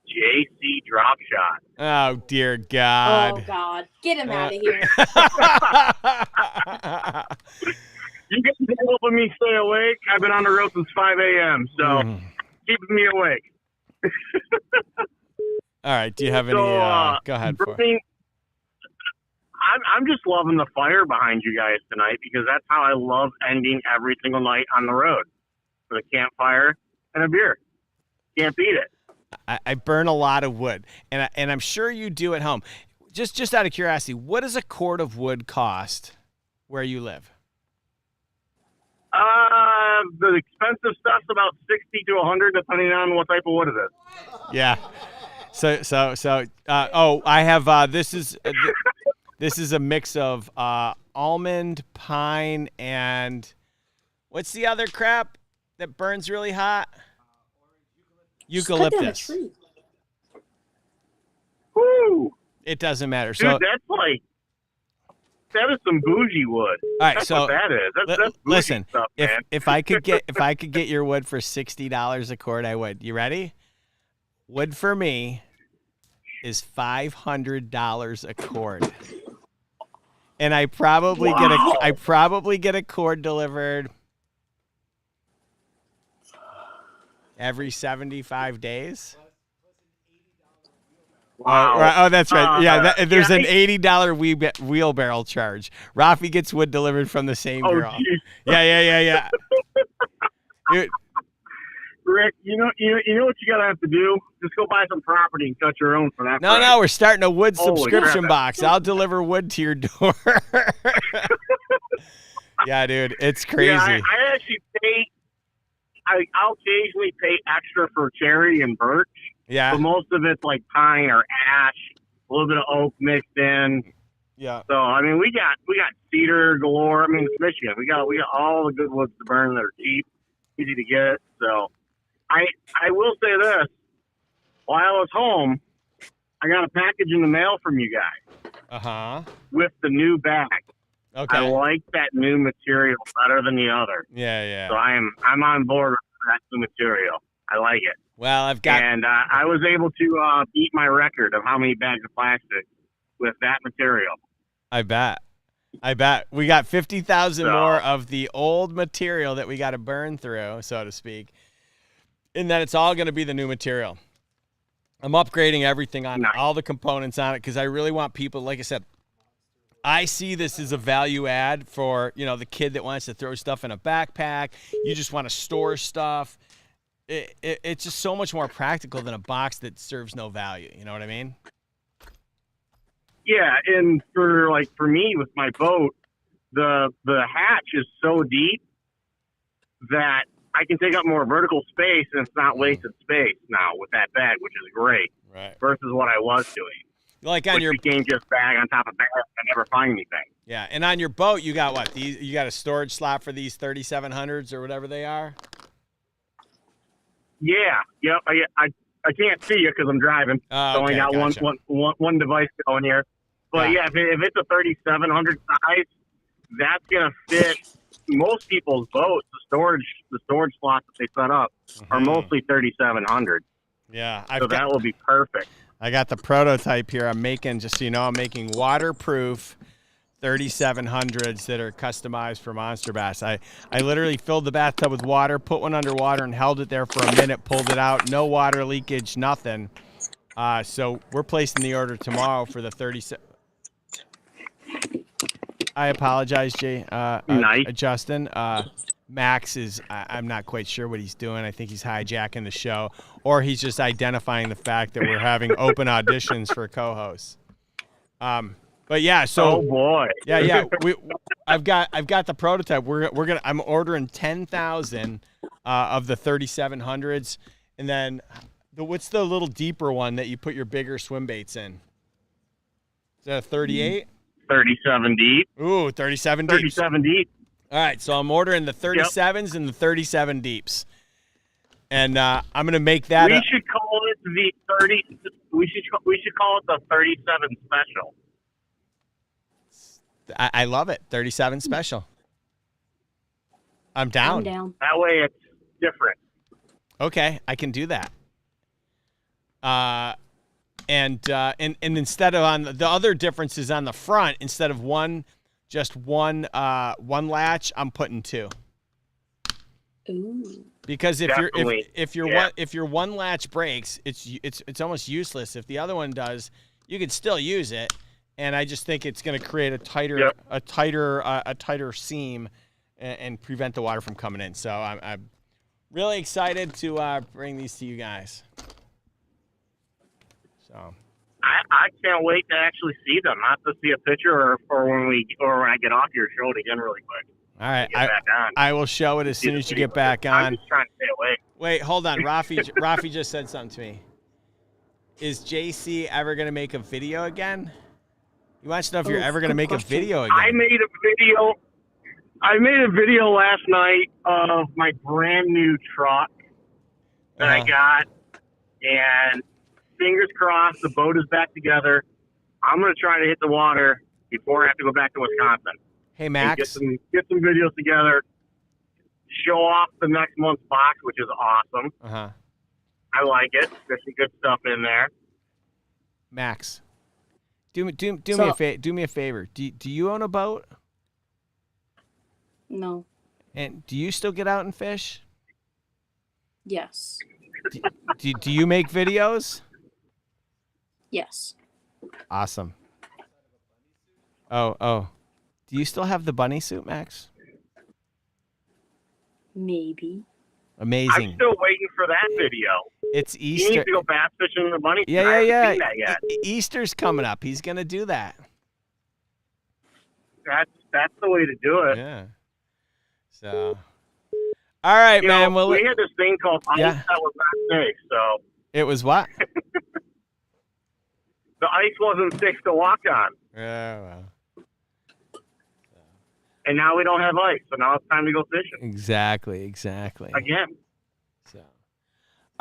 JC Drop Shot. Oh, dear God. Oh, God. Get him out of here. You guys are helping me stay awake. I've been on the road since 5 a.m., so keeping me awake. All right, do you have any? Go ahead. I'm just loving the fire behind you guys tonight because that's how I love ending every single night on the road with a campfire and a beer. Can't beat it. I burn a lot of wood, and I'm sure you do at home. Just out of curiosity, what does a cord of wood cost where you live? The expensive stuff's about 60 to 100, depending on what type of wood it is. Yeah. So. I have. This is a mix of almond, pine, and what's the other crap that burns really hot? Eucalyptus. Woo! It doesn't matter. Dude, So that is some bougie wood. all right, That's so what that is. That's bougie listen. stuff, man. If I could get your wood for $60 a cord, I would. You ready? Wood for me is $500 a cord, and I probably get a cord delivered every 75 days. Wow. Oh, right. Oh, that's right. Yeah, there's an $80 wheelbarrow charge. Rafi gets wood delivered from the same girl. Geez. Yeah. Dude. Rick, you know what you gotta have to do? Just go buy some property and cut your own for that. No, we're starting a wood Holy subscription crap. box. I'll deliver wood to your door. Yeah, dude, it's crazy. Yeah, I actually pay. I'll occasionally pay extra for cherry and birch. Yeah. But most of it's like pine or ash, a little bit of oak mixed in. Yeah. So I mean, we got cedar galore. I mean, it's Michigan. We got all the good woods to burn that are cheap, easy to get. So I will say this: while I was home, I got a package in the mail from you guys. With the new bag. Okay. I like that new material better than the other. Yeah. So I'm on board with that new material. I like it. Well, I've got. And I was able to beat my record of how many bags of plastic with that material. I bet. We got 50,000 more of the old material that we got to burn through, so to speak. And then it's all going to be the new material. I'm upgrading everything on all the components on it because I really want people, like I said, I see this as a value add for, the kid that wants to throw stuff in a backpack. You just want to store stuff. It's just so much more practical than a box that serves no value. You know what I mean? Yeah, and for me with my boat, the hatch is so deep that I can take up more vertical space and it's not wasted space now with that bag, which is great. Right. Versus what I was doing. Like on your became just bag on top of bag and never find anything. Yeah, and on your boat you got what? You got a storage slot for these 3700s or whatever they are? Yeah. Yep. I can't see you because I'm driving. Oh, so I only got gotcha. one device going here. But yeah, if it's a 3700 size, that's gonna fit most people's boats, the storage slots that they set up are mostly 3,700. Yeah, That will be perfect. I got the prototype here. I'm making, just so you know, I'm making waterproof 3,700s that are customized for monster bass. I literally filled the bathtub with water, put one underwater, and held it there for a minute, pulled it out. No water leakage, nothing. So we're placing the order tomorrow for the 37. I apologize, Justin. Max is, I'm not quite sure what he's doing. I think he's hijacking the show, or he's just identifying the fact that we're having open auditions for co-hosts. But yeah, so oh boy, yeah, I've got the prototype. I'm ordering 10,000 of the 3,700s, and then what's the little deeper one that you put your bigger swim baits in? Is that a 38? 37 deep. Ooh, 37 deep. 37 deep. All right, so I'm ordering the 37s and the 37 deeps, and I'm gonna make that. We should call it the 30. We should call it the 37 special. I love it. 37 special. I'm down. That way it's different. Okay, I can do that. And instead of on the other difference is on the front, instead of one latch, I'm putting two. Ooh. Because if your one latch breaks, it's almost useless. If the other one does, you can still use it. And I just think it's going to create a tighter seam and prevent the water from coming in. So I'm really excited to bring these to you guys. So I can't wait to actually see them, not to see a picture or when I get off your show again really quick. All right, I will show it as soon as you get back on. I'm just trying to stay awake. Wait, hold on. Rafi just said something to me. Is JC ever going to make a video again? He wants to know if you're ever going to make a video again. I made a video last night of my brand new truck that I got, and fingers crossed the boat is back together. I'm going to try to hit the water before I have to go back to Wisconsin. Hey, Max. Get some videos together, show off the next month's box, which is awesome. Uh-huh. I like it. There's some good stuff in there. Max. Do me a favor. Do you own a boat? No. And do you still get out and fish? Yes. Do you make videos? Yes. Awesome. Oh. Do you still have the bunny suit, Max? Maybe. Amazing. I'm still waiting for that video. It's Easter. He needs to go bass fishing in the bunny suit. Yeah. I haven't seen that yet. Easter's coming up. He's gonna do that. That's the way to do it. Yeah. So. All right, man. Well, we had this thing called ice that was not safe. So. It was what? The ice wasn't safe to walk on. Yeah. Well. And now we don't have ice, so now it's time to go fishing. Exactly. Again. So,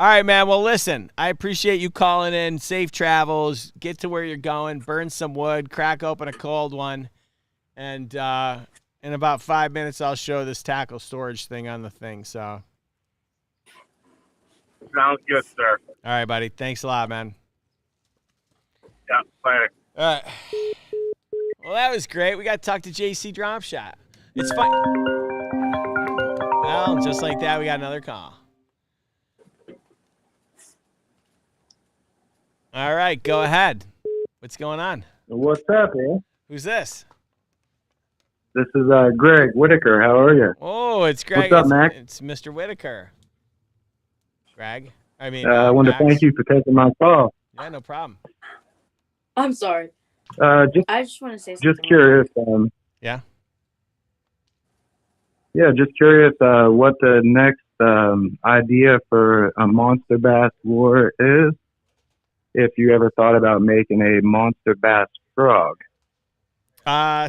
all right, man. Well, listen, I appreciate you calling in. Safe travels. Get to where you're going. Burn some wood. Crack open a cold one. And in about 5 minutes, I'll show this tackle storage thing on the thing. So. Sounds good, sir. All right, buddy. Thanks a lot, man. Yeah, later. All right. Well, that was great. We got to talk to JC Drop Shot. It's fun. Well, just like that, we got another call. All right, go ahead. What's going on? What's up, man? Who's this? This is Greg Whitaker. How are you? Oh, it's Greg. What's up, Max? It's Mr. Whitaker. Greg? I mean, I want to thank you for taking my call. Yeah, no problem. I'm sorry. I just want to say something. Just curious. Yeah? Yeah, just curious what the next idea for a monster bass lure is. If you ever thought about making a monster bass frog.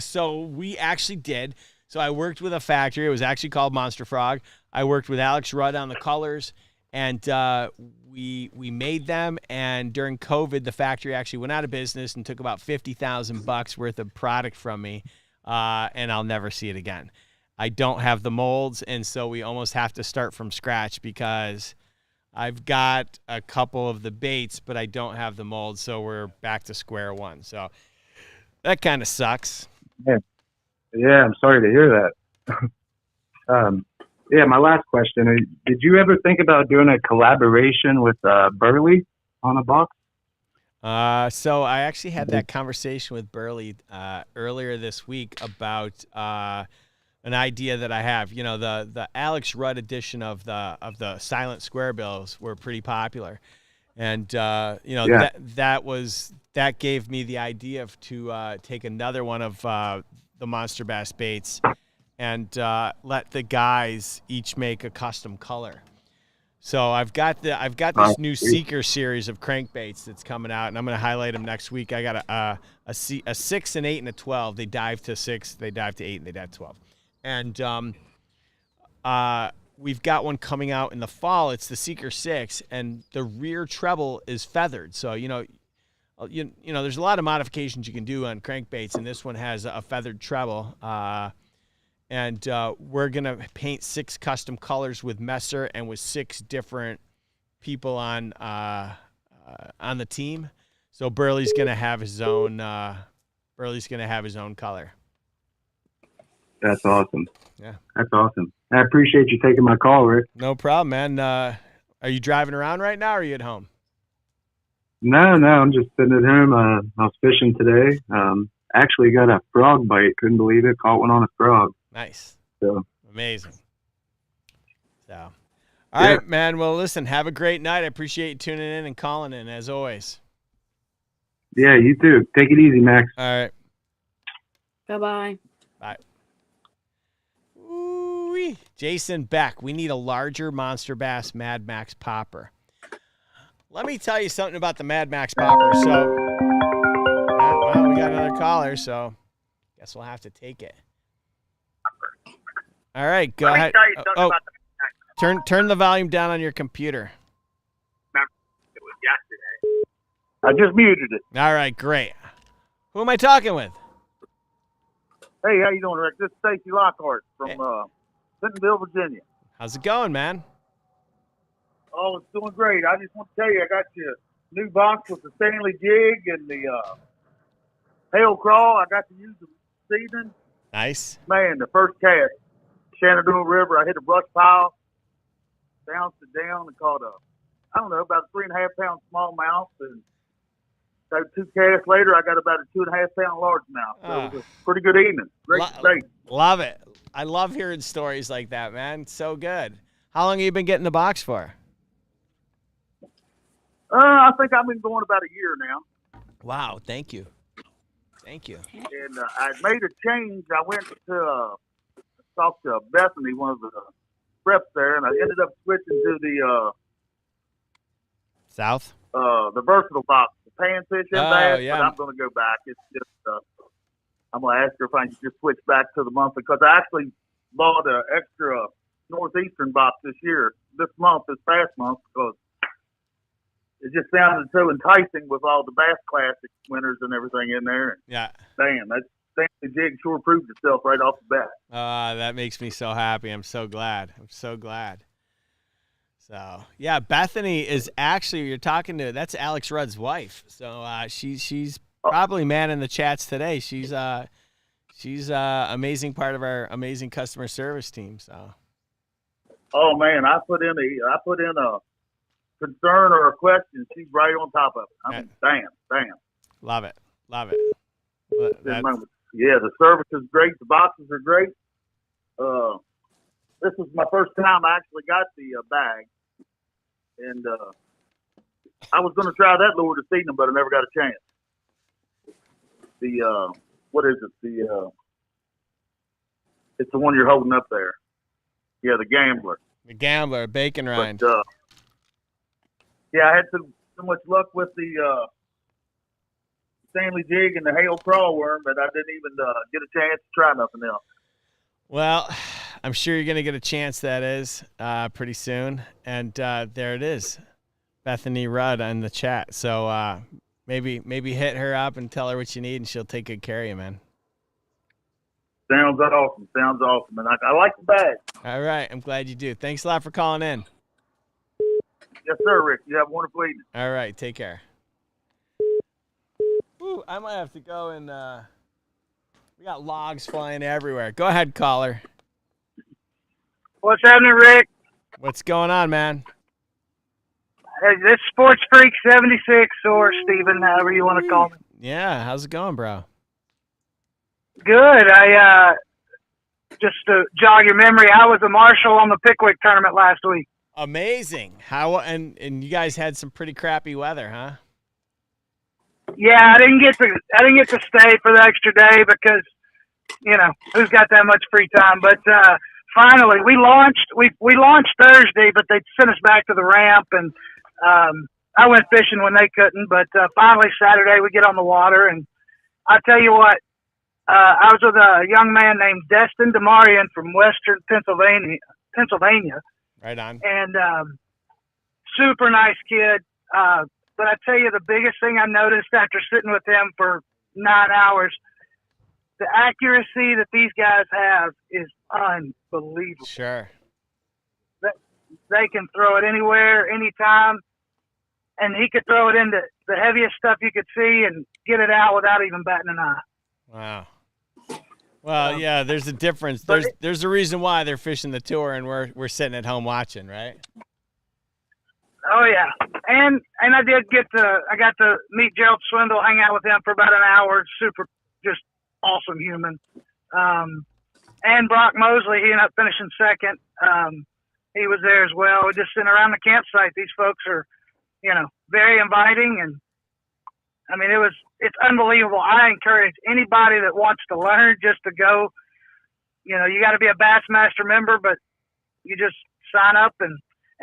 So we actually did. So I worked with a factory. It was actually called Monster Frog. I worked with Alex Rudd on the colors, and we made them. And during COVID, the factory actually went out of business and took about $50,000 worth of product from me, and I'll never see it again. I don't have the molds, and so we almost have to start from scratch because I've got a couple of the baits, but I don't have the molds, so we're back to square one. So that kind of sucks. Yeah, I'm sorry to hear that. Yeah, my last question. Did you ever think about doing a collaboration with Burley on a box? So I actually had that conversation with Burley earlier this week about an idea that I have. You know, the Alex Rudd edition of the Silent Square Bills were pretty popular, and you know, that gave me the idea to take another one of the Monster Bass baits and let the guys each make a custom color. So I've got this new Seeker series of crankbaits that's coming out, and I'm going to highlight them next week. I got a 6, an 8, and a 12. They dive to 6, they dive to 8, and they dive to 12. And we've got one coming out in the fall. It's the Seeker 6, and the rear treble is feathered. So you know, there's a lot of modifications you can do on crankbaits, and this one has a feathered treble. And we're going to paint 6 custom colors with Messer and with 6 different people on the team. So Burley's going to have his own color. That's awesome. Yeah. That's awesome. I appreciate you taking my call, Rick. No problem, man. Are you driving around right now, or are you at home? No, I'm just sitting at home. I was fishing today. Actually got a frog bite. Couldn't believe it. Caught one on a frog. Nice. So amazing. So, all right, man. Well, listen, have a great night. I appreciate you tuning in and calling in, as always. Yeah, you too. Take it easy, Max. All right. Bye-bye. Bye. Ooh-wee. Jason Beck, we need a larger Monster Bass Mad Max popper. Let me tell you something about the Mad Max popper. So, well, we got another caller, so guess we'll have to take it. All right, go ahead. Turn the volume down on your computer. It was yesterday. I just muted it. All right, great. Who am I talking with? Hey, how you doing, Rick? This is Stacy Lockhart from Bentonville, Virginia. How's it going, man? Oh, it's doing great. I just want to tell you, I got you a new box with the Stanley jig and the hail crawl. I got to use them this evening. Nice. Man, the first cast, Shenandoah River, I hit a brush pile, bounced it down and caught about a 3.5 pound smallmouth. And so 2 casts later, I got about a 2.5 pound largemouth. So it was a pretty good evening. Great. Love it. I love hearing stories like that, man. So good. How long have you been getting the box for? I think I've been going about a year now. Wow. Thank you. And I made a change. I went to talk to Bethany, one of the reps there, and I ended up switching to the South, the versatile box, the panfish and bass. Yeah. But I'm going to go back. It's just I'm going to ask her if I can just switch back to the monthly, because I actually bought an extra northeastern box this past month, because it just sounded so enticing with all the Bass Classic winners and everything in there. Yeah. Damn, that Stanley jig sure proved itself right off the bat. That makes me so happy. I'm so glad. So, yeah, Bethany is actually, you're talking to, that's Alex Rudd's wife. So she's probably manning the chats today. She's amazing part of our amazing customer service team. So. Oh man, I put in a concern or a question. She's right on top of it. I mean, damn. Love it. Yeah, the service is great. The boxes are great. This was my first time I actually got the bag, and I was going to try that lure this evening, but I never got a chance. The what is it? It's the one you're holding up there. Yeah, the Gambler. The Gambler, bacon rind. But, yeah, I had so much luck with the Stanley jig and the hail crawl worm, but I didn't even get a chance to try nothing else. Well, I'm sure you're going to get a chance, that is, pretty soon. And there it is, Bethany Rudd in the chat. So maybe hit her up and tell her what you need, and she'll take good care of you, man. Sounds awesome. Sounds awesome. And I like the bag. All right. I'm glad you do. Thanks a lot for calling in. Yes, sir, Rick. You have a wonderful evening. All right. Take care. Ooh, I might have to go and we got logs flying everywhere. Go ahead, caller. What's happening, Rick? What's going on, man? This Sports Freak 76 or Steven, however you want to call me. Yeah. How's it going, bro? Good. I just to jog your memory, I was a marshal on the Pickwick tournament last week. Amazing. How and you guys had some pretty crappy weather, huh? Yeah, I didn't get to stay for the extra day because, you know, who's got that much free time? But finally, we launched Thursday, but they sent us back to the ramp, and I went fishing when they couldn't. But finally, Saturday, we get on the water, and I tell you what, I was with a young man named Destin Demarian from Western Pennsylvania. Right on. And super nice kid. But I tell you, the biggest thing I noticed after sitting with him for 9 hours, the accuracy that these guys have is unbelievable. Sure. They can throw it anywhere, anytime. And he could throw it into the heaviest stuff you could see and get it out without even batting an eye. Wow. Well, yeah, there's a difference. There's a reason why they're fishing the tour and we're sitting at home watching, right? Oh yeah, and I got to meet Gerald Swindle, hang out with him for about an hour. Super, just awesome human. And Brock Mosley, he ended up finishing second. He was there as well. We're just sitting around the campsite. These folks are, you know, very inviting, and I mean, it's unbelievable. I encourage anybody that wants to learn just to go. You know, you got to be a Bassmaster member, but you just sign up and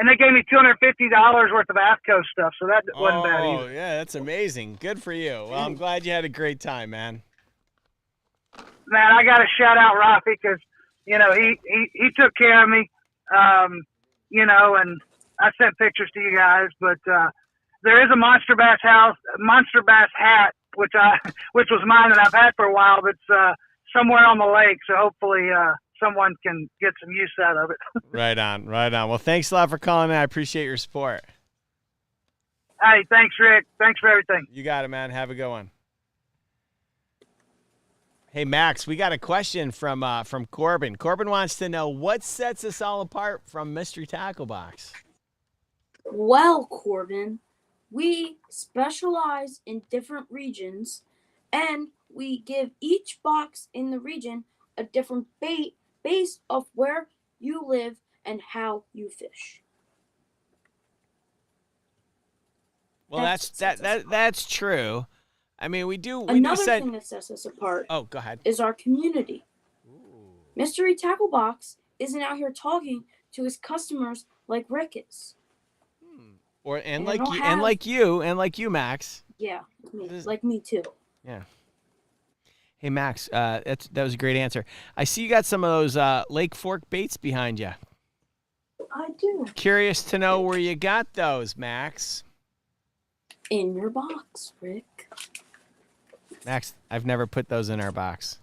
they gave me $250 worth of AFCO stuff, so that wasn't bad either. Oh, yeah, that's amazing. Good for you. Well, I'm glad you had a great time, man. Man, I got to shout out Rafi because, you know, he took care of me, you know, and I sent pictures to you guys, but there is a Monster Bass hat, which was mine that I've had for a while, that's somewhere on the lake, so hopefully someone can get some use out of it. Right on. Well, thanks a lot for calling in. I appreciate your support. Hey, thanks, Rick. Thanks for everything. You got it, man. Have a good one. Hey, Max, we got a question from Corbin. Corbin wants to know what sets us all apart from Mystery Tackle Box. Well, Corbin, we specialize in different regions, and we give each box in the region a different bait based off where you live and how you fish. Well, that's true. I mean, we do Another send... thing that sets us apart Oh, go ahead. is our community. Ooh. Mystery Tackle Box isn't out here talking to his customers like Rick is. Like you, Max. Yeah, like me too. Yeah. Hey, Max, that was a great answer. I see you got some of those Lake Fork baits behind you. I do. Curious to know where you got those, Max. In your box, Rick. Max, I've never put those in our box.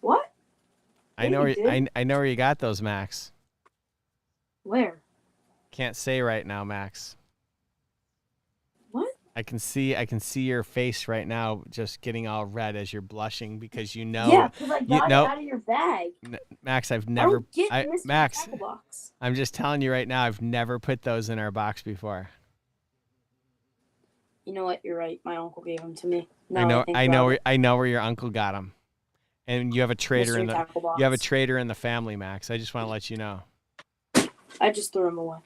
What? I know where you got those, Max. Where? Can't say right now, Max. What? I can see your face right now, just getting all red as you're blushing because you know. Yeah, because I got it out of your bag. Max, I've never. Max, box. I'm just telling you right now, I've never put those in our box before. You know what? You're right. My uncle gave them to me. I know where your uncle got them, and you have a trader in the family, Max. I just want to let you know. I just threw them away.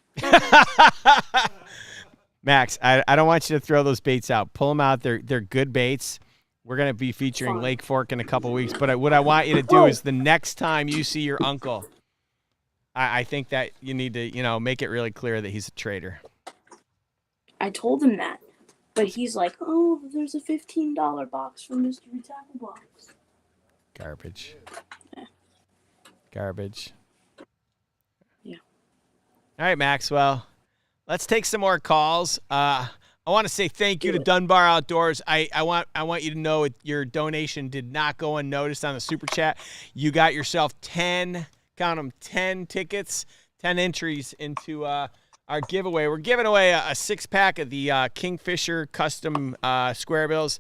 Max, I don't want you to throw those baits out. Pull them out. They're good baits. We're going to be featuring Lake Fork in a couple weeks. But what I want you to do is the next time you see your uncle, I think that you need to, make it really clear that he's a trader. I told him that. But he's like, oh, there's a $15 box from Mystery Tackle Box. Garbage. Yeah. Garbage. Yeah. All right, Maxwell. Let's take some more calls. I want to say thank you to Dunbar Outdoors. I want you to know your donation did not go unnoticed on the Super Chat. You got yourself 10, count them, 10 tickets, 10 entries into our giveaway. We're giving away a 6-pack of the Kingfisher custom square bills.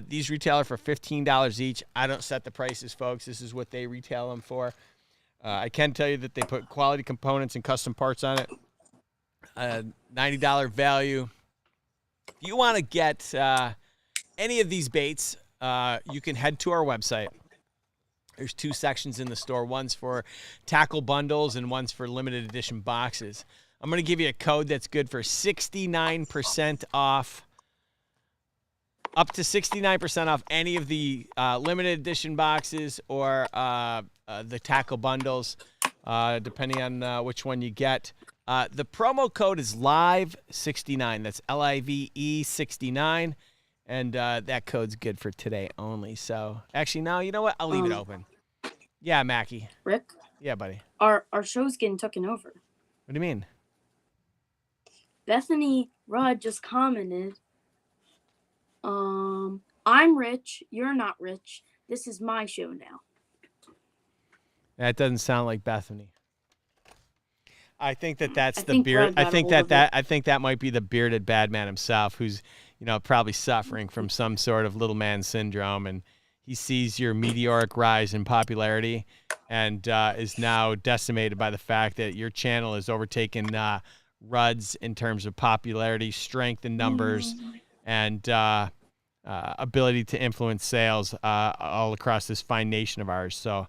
These retail for $15 each. I don't set the prices, folks. This is what they retail them for. I can tell you that they put quality components and custom parts on it. $90 value. If you want to get any of these baits, you can head to our website. There's 2 sections in the store. One's for tackle bundles and one's for limited edition boxes. I'm going to give you a code that's good for 69% off, up to 69% off any of the limited edition boxes or the tackle bundles, depending on which one you get. The promo code is LIVE69. That's LIVE 69. And that code's good for today only. So, actually, no, you know what? I'll leave it open. Yeah, Mackie. Rick? Yeah, buddy. Our show's getting taken over. What do you mean? Bethany Rudd just commented, I'm rich, you're not rich. This is my show now. That doesn't sound like Bethany. I think that's the beard. I think that might be the bearded bad man himself, who's, probably suffering from some sort of little man syndrome, and he sees your meteoric rise in popularity and is now decimated by the fact that your channel has overtaken Rudd's in terms of popularity, strength in numbers, and ability to influence sales all across this fine nation of ours. So,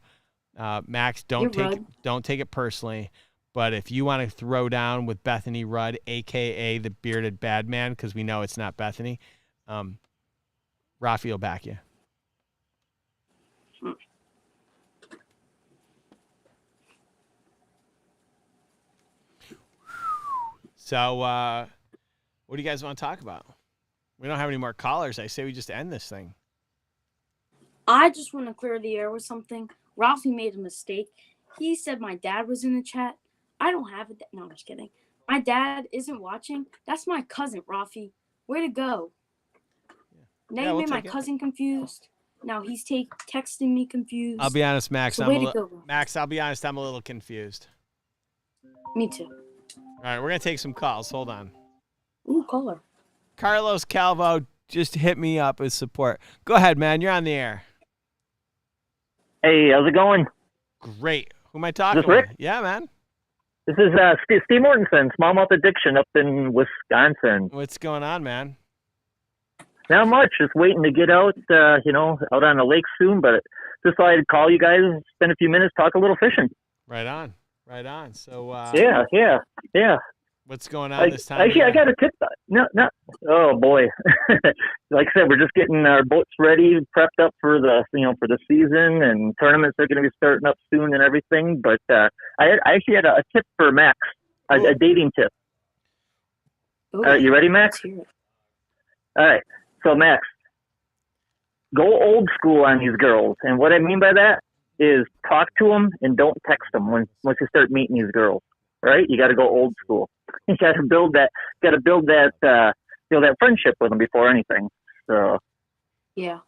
Max, don't take it personally. But if you want to throw down with Bethany Rudd, a.k.a. the bearded bad man, because we know it's not Bethany, Rafi will back you. So what do you guys want to talk about? We don't have any more callers. I say we just end this thing. I just want to clear the air with something. Rafi made a mistake. He said my dad was in the chat. I don't have it. No, I'm just kidding. My dad isn't watching. That's my cousin, Rafi. Way to go. Now you made my cousin confused. Now he's texting me confused. I'll be honest, Max. So I'll be honest. I'm a little confused. Me too. All right, we're going to take some calls. Hold on. Ooh, caller. Carlos Calvo just hit me up with support. Go ahead, man. You're on the air. Hey, how's it going? Great. Who am I talking Is this Rick? with? Yeah, man. This is Steve Mortensen, Smallmouth Addiction up in Wisconsin. What's going on, man? Not much. Just waiting to get out, out on the lake soon. But just thought I'd call you guys, spend a few minutes, talk a little fishing. Right on. So yeah. What's going on this time? Actually, I got a tip. No. Oh boy. Like I said, we're just getting our boats ready, prepped up for the season, and tournaments are going to be starting up soon and everything. But I actually had a tip for Max, a dating tip. Are you ready, Max? All right. So Max, go old school on these girls, and what I mean by that is talk to them and don't text them once you start meeting these girls. Right? You got to go old school. You got to build that friendship with them before anything. So. Yeah.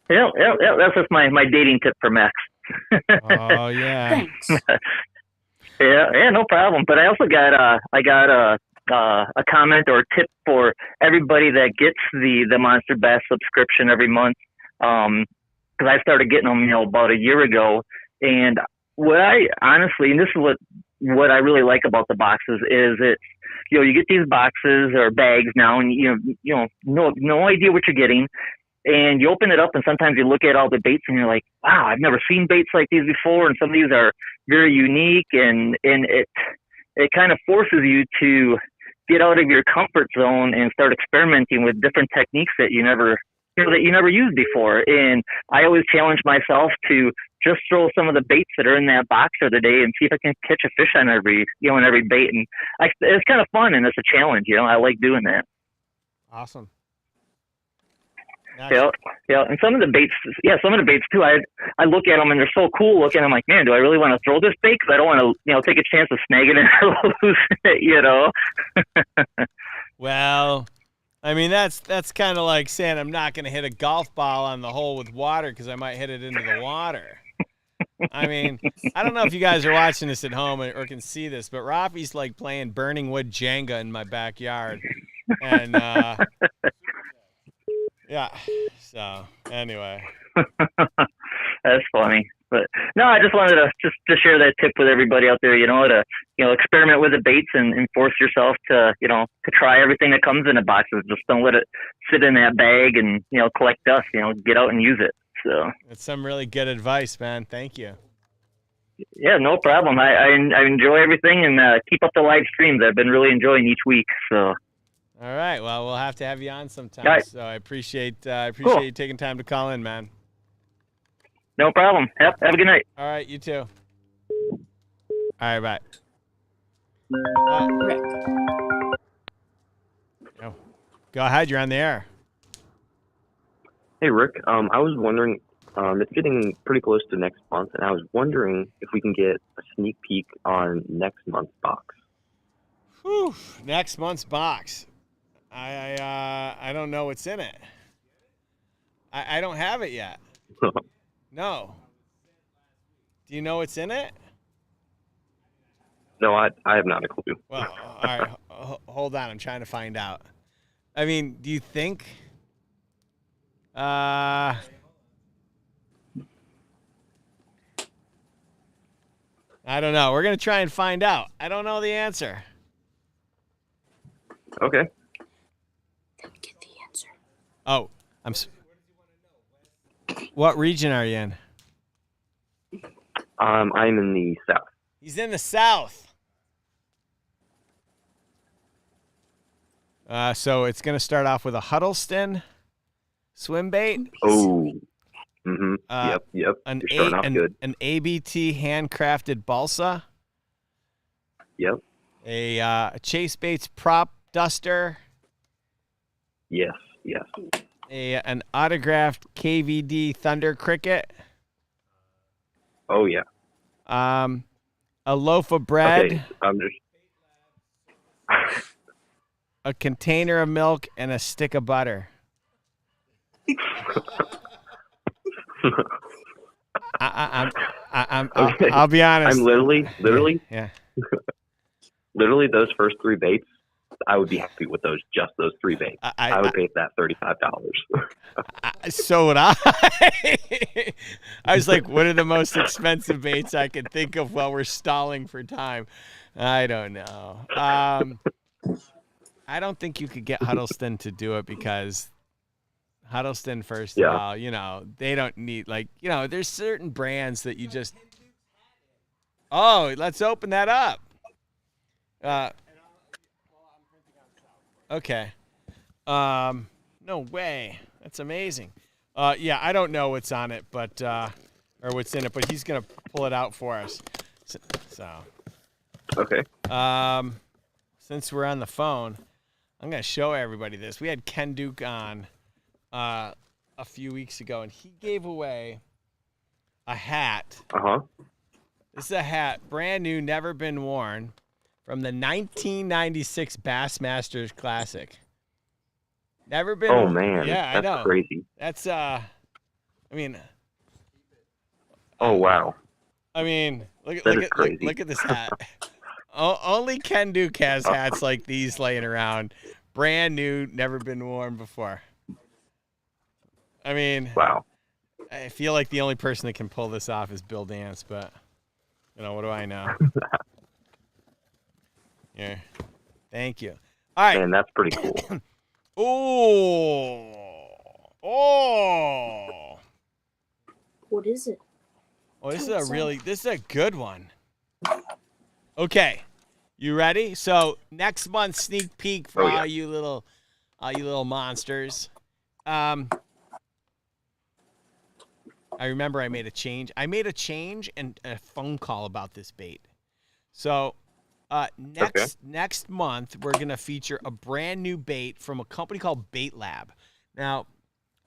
Yeah. That's just my dating tip for Max. Oh yeah. Thanks. Yeah, no problem. But I also got a comment or a tip for everybody that gets the Monster Bass subscription every month. Because I started getting them, about a year ago, and what I honestly, and this is what I really like about the boxes is it's, you get these boxes or bags now, and no idea what you're getting, and you open it up, and sometimes you look at all the baits, and you're like, wow, I've never seen baits like these before, and some of these are very unique, and it kind of forces you to get out of your comfort zone and start experimenting with different techniques that you never used before. And I always challenge myself to just throw some of the baits that are in that box for the day and see if I can catch a fish on every bait. And it's kind of fun, and it's a challenge. I like doing that. Awesome. Yeah. And some of the baits too, I look at them and they're so cool looking. I'm like, man, do I really want to throw this bait? Because I don't want to, take a chance of snagging it or losing it, Well, I mean, that's kind of like saying I'm not going to hit a golf ball on the hole with water because I might hit it into the water. I mean, I don't know if you guys are watching this at home or can see this, but Rafi's like playing Burning Wood Jenga in my backyard. And, yeah, so anyway. That's funny. But no, I just wanted to share that tip with everybody out there, to experiment with the baits and force yourself to try everything that comes in the boxes. Just don't let it sit in that bag and collect dust. Get out and use it. So that's some really good advice, man. Thank you. Yeah, no problem. I enjoy everything and keep up the live streams. I've been really enjoying each week. So. All right. Well, we'll have to have you on sometime. Right. So I appreciate Cool. you taking time to call in, man. No problem. Have a good night. All right, you too. All right, bye. Go ahead. You're on the air. Hey, Rick. I was wondering, it's getting pretty close to next month, and I was wondering if we can get a sneak peek on next month's box. Whew, next month's box. I don't know what's in it. I don't have it yet. No. Do you know what's in it? No, I have not a clue. Well, all right. Hold on. I'm trying to find out. I mean, do you think? I don't know. We're going to try and find out. I don't know the answer. Okay. Get the answer. Oh, what region are you in? I'm in the south. He's in the south. So it's going to start off with a Huddleston swim bait. Oh. Mm-hmm. Yep. You're starting off good. An ABT handcrafted balsa. Yep. A Chase Baits prop duster. Yes. An autographed KVD Thunder Cricket. Oh yeah. A loaf of bread. Okay, I'm just. A container of milk and a stick of butter. I'll be honest. I'm literally. Yeah. Literally, those first three baits, I would be happy with just those three baits. I would pay that $35. So would I. I was like, what are the most expensive baits I could think of while we're stalling for time? I don't know. I don't think you could get Huddleston to do it because Huddleston, first of all, they don't need, there's certain brands that you just. Oh, let's open that up. Okay. No way. That's amazing. Yeah, I don't know what's on it, but or what's in it, but he's gonna pull it out for us. So. Okay. Since we're on the phone, I'm gonna show everybody this. We had Ken Duke on a few weeks ago, and he gave away a hat. This is a hat, brand new, never been worn, from the 1996 Bassmasters Classic. Never been. Oh man, yeah, that's I know. Crazy. That's Oh wow. I mean, look at this hat. Only Ken Duke has hats like these laying around, brand new, never been worn before. I mean, wow. I feel like the only person that can pull this off is Bill Dance, but what do I know? Yeah. Thank you. All right. Man, that's pretty cool. Oh. What is it? Oh, this is a good one. Okay. You ready? So next month's sneak peek for all you little monsters. I remember I made a change. I made a change and a phone call about this bait. So next month, we're going to feature a brand new bait from a company called Bait Lab. Now,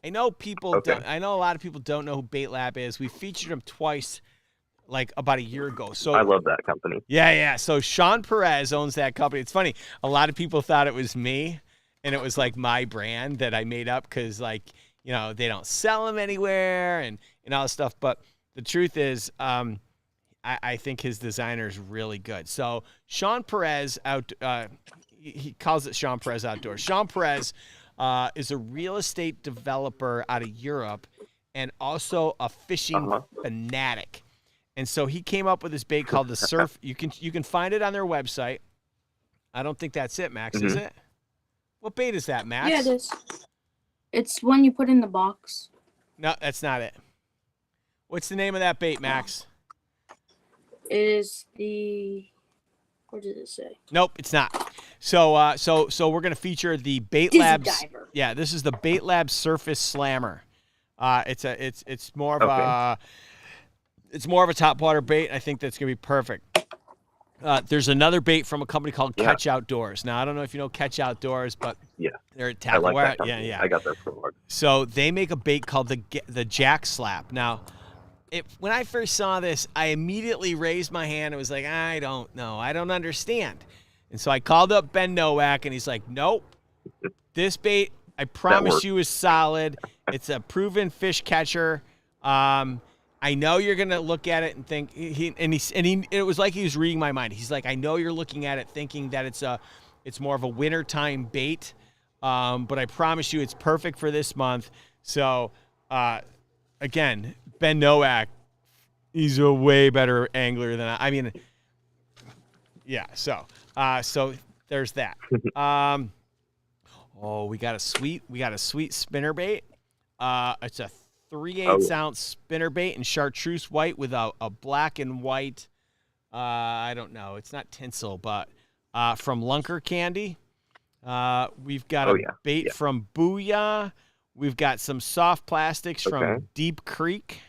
I know a lot of people don't know who Bait Lab is. We featured them twice, like about a year ago. So I love that company. Yeah. So Sean Perez owns that company. It's funny. A lot of people thought it was me. and it was like my brand that I made up because like, you know, they don't sell them anywhere and all this stuff. But the truth is, I think his designer is really good. So Sean Perez he calls it Sean Perez Outdoors. Sean Perez is a real estate developer out of Europe and also a fishing fanatic. And so he came up with this bait called the Surf. You can find it on their website. I don't think that's it, Max, is it? What bait is that, Max? Yeah, it is. It's one you put in the box. No, that's not it. What's the name of that bait, Max? It is the... What did it say? Nope, it's not. So so we're gonna feature the Bait Dizzy Labs. Diver. Yeah, this is the Bait Labs Surface Slammer. It's more of a top water bait. I think that's gonna be perfect. There's another bait from a company called Catch Outdoors. Now I don't know if you know Catch Outdoors, but they're at I like that Tackle. company. Yeah. I got that from work. So they make a bait called the Jack Slap. Now, when I first saw this, I immediately raised my hand and was like, I don't know. I don't understand. And so I called up Ben Nowak, and he's like, nope. This bait, I promise you, is solid. It's a proven fish catcher. I know you're going to look at it and think, it was like he was reading my mind. He's like, I know you're looking at it thinking that it's more of a wintertime bait, but I promise you it's perfect for this month. So, again, Ben Nowak, he's a way better angler than I mean, yeah. So there's that. We got a sweet spinner bait. It's a 3/8 ounce spinner bait in chartreuse white with a black and white. I don't know. It's not tinsel, but from Lunker Candy. We've got a bait from Booyah. We've got some soft plastics from Deep Creek.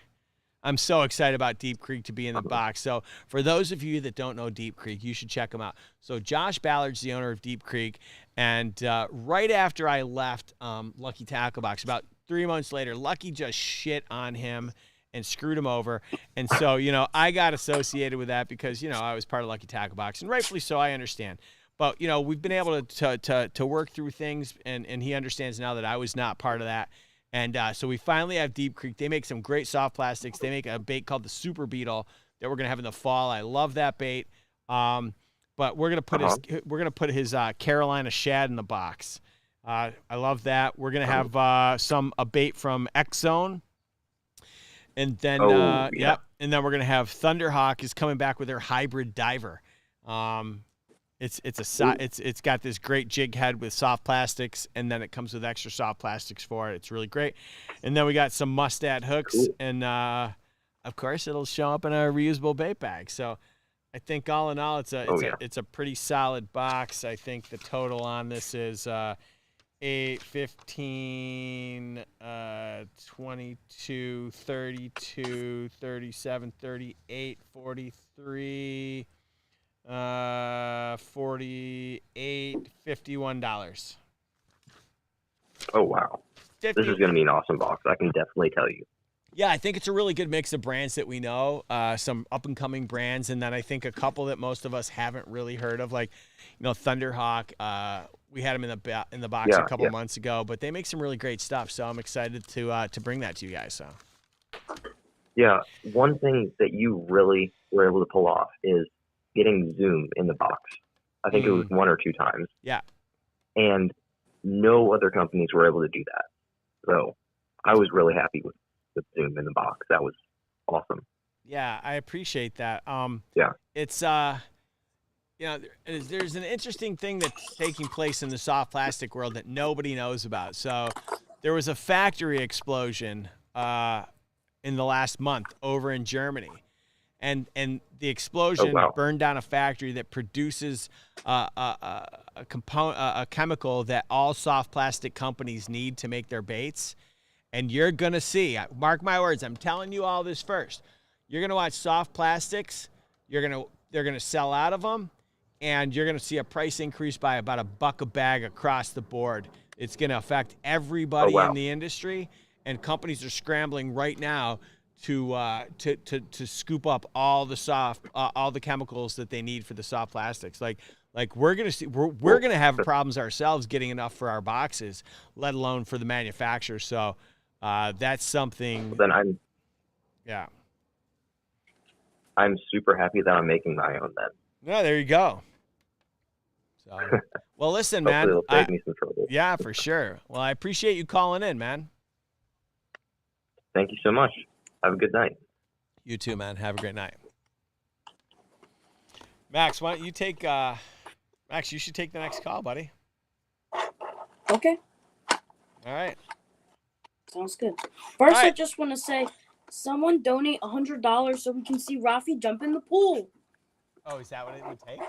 I'm so excited about Deep Creek to be in the box. So for those of you that don't know Deep Creek, you should check them out. So Josh Ballard's the owner of Deep Creek. And right after I left Lucky Tackle Box, about 3 months later, Lucky just shit on him and screwed him over. And so, you know, I got associated with that because, you know, I was part of Lucky Tackle Box. And rightfully so, I understand. But, you know, we've been able to work through things, and he understands now that I was not part of that. And so we finally have Deep Creek. They make some great soft plastics. They make a bait called the Super Beetle that we're going to have in the fall. I love that bait. But we're going to put his Carolina Shad in the box. I love that. We're going to have a bait from X Zone. And then and then we're going to have Thunderhawk is coming back with their hybrid diver. It's got this great jig head with soft plastics, and then it comes with extra soft plastics for it. It's really great. And then we got some mustad hooks, and of course it'll show up in a reusable bait bag. So I think all in all, it's a pretty solid box. I think the total on this is 8, 15, 22, 32, 37, 38, 43. $48, $51. Oh wow! This is going to be an awesome box. I can definitely tell you. Yeah, I think it's a really good mix of brands that we know, some up and coming brands, and then I think a couple that most of us haven't really heard of, like, you know, Thunderhawk. We had them in the box a couple months ago, but they make some really great stuff. So I'm excited to bring that to you guys. So. Yeah, one thing that you really were able to pull off is getting zoom in the box. I think it was 1 or 2 times. Yeah. And no other companies were able to do that. So I was really happy with the zoom in the box. That was awesome. Yeah, I appreciate that. It's you know, there's an interesting thing that's taking place in the soft plastic world that nobody knows about. So there was a factory explosion in the last month over in Germany. And the explosion burned down a factory that produces a chemical that all soft plastic companies need to make their baits. And you're going to see, mark my words, I'm telling you all this first. You're going to watch soft plastics. They're going to sell out of them. And you're going to see a price increase by about $1 a bag across the board. It's going to affect everybody in the industry. And companies are scrambling right now to scoop up all the chemicals that they need for the soft plastics. Like Like we're gonna have problems ourselves getting enough for our boxes, let alone for the manufacturer. So that's something. Then I'm super happy that I'm making my own then. Yeah, there you go. So, well, listen, man. Hopefully it'll save me some trouble. Yeah, for sure. Well, I appreciate you calling in, man. Thank you so much. Have a good night. You too, man. Have a great night. Max, why don't you take Max, you should take the next call, buddy. Okay. All right. Sounds good. First, All I right. just want to say, someone donate $100 so we can see Rafi jump in the pool. Oh, is that what it would take?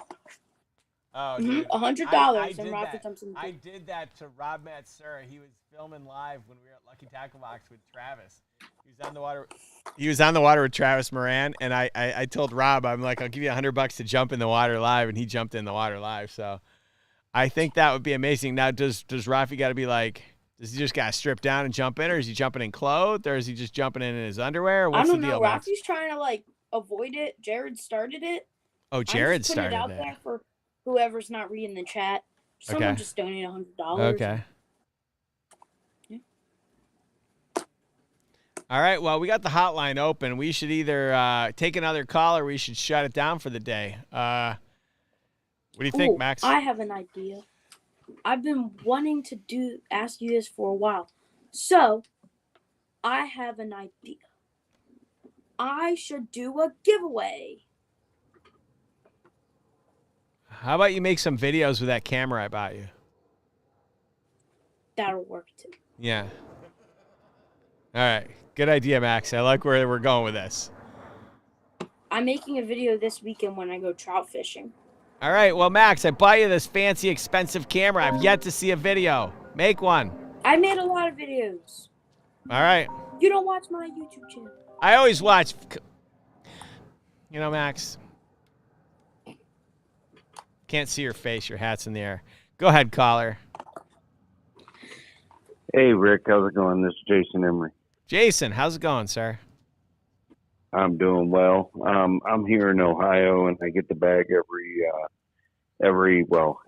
Oh, Mhm, dude. $100 I and did Rafi that. jumps in the I pool. did that to Rob Matsura. He was filming live when we were at Lucky Tackle Box with Travis. He was on the water. He was on the water with Travis Moran, and I told Rob, I'm like, I'll give you $100 to jump in the water live, and he jumped in the water live. So I think that would be amazing. Now, does Rafi got to be like? Does he just got to strip down and jump in, or is he jumping in clothes, or is he just jumping in his underwear? What's I don't the know. deal, Max? Rafi's trying to like avoid it. Jared started it. Oh, I'm Jared just putting started it out that. there for whoever's not reading the chat. Someone Okay. just donate $100. Okay. Yeah. All right. Well, we got the hotline open. We should either take another call or we should shut it down for the day. What do you think, Ooh, Max? I have an idea. I've been wanting to ask you this for a while. So, I have an idea. I should do a giveaway. How about you make some videos with that camera I bought you? That'll work too. Yeah. All right. Good idea, Max. I like where we're going with this. I'm making a video this weekend when I go trout fishing. All right. Well, Max, I bought you this fancy, expensive camera. I've yet to see a video. Make one. I made a lot of videos. All right. You don't watch my YouTube channel. I always watch. You know, Max. Can't see your face. Your hat's in the air. Go ahead, caller. Hey, Rick. How's it going? This is Jason Emery. Jason, how's it going, sir? I'm doing well. I'm here in Ohio, and I get the bag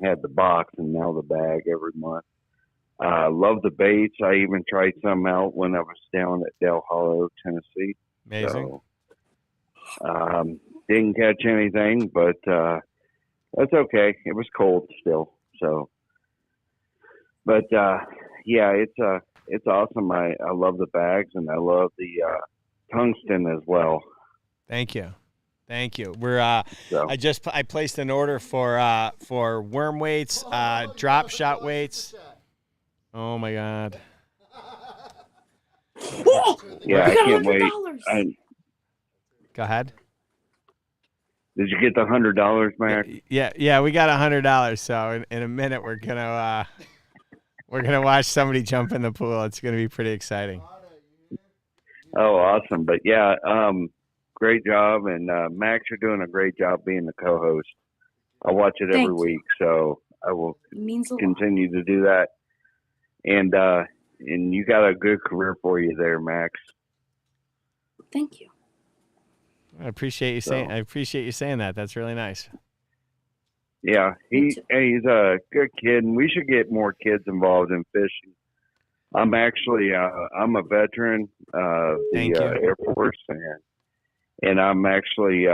had the box and now the bag every month. Love the baits. I even tried some out when I was down at Del Hollow, Tennessee. Amazing. So, didn't catch anything, but that's okay. It was cold still. So, but yeah, it's awesome. I love the bags, and I love the tungsten as well. Thank you. We're I placed an order for worm weights, drop shot weights. Oh my God. Yeah, I can't wait. Go ahead. Did you get the $100, Max? Yeah, we got $100. So in a minute we're gonna watch somebody jump in the pool. It's gonna be pretty exciting. Oh, awesome! But yeah, great job, and Max, you're doing a great job being the co-host. I watch it every week, so I will continue to do that. And you got a good career for you there, Max. Thank you. I appreciate you saying that. That's really nice. Yeah, he's a good kid, and we should get more kids involved in fishing. I'm actually I'm a veteran of the Air Force, and I'm actually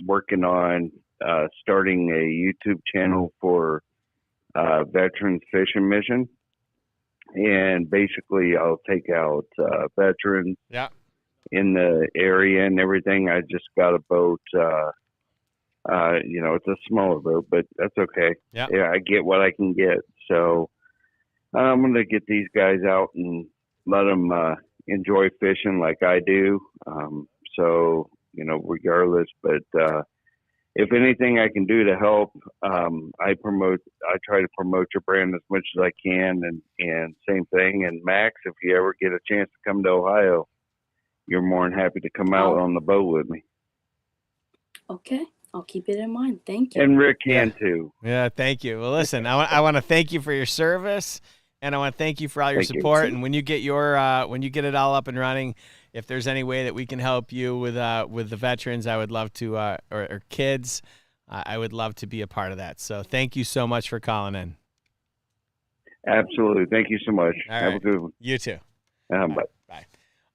working on starting a YouTube channel for Veterans Fishing Mission, and basically I'll take out veterans in the area and everything. I just got a boat. It's a smaller boat, but that's okay. Yeah, I get what I can get. So I'm going to get these guys out and let them enjoy fishing like I do. Regardless, but if anything I can do to help, I try to promote your brand as much as I can, and same thing. And Max, if you ever get a chance to come to Ohio, you're more than happy to come out on the boat with me. Okay. I'll keep it in mind. Thank you. And Rick can too. Yeah, thank you. Well, listen, I want to thank you for your service, and I want to thank you for all your support. And when you get when you get it all up and running, if there's any way that we can help you with the veterans, I would love to, or kids, I would love to be a part of that. So thank you so much for calling in. Absolutely. Thank you so much. All Have right. a good one. You too. Bye. Bye.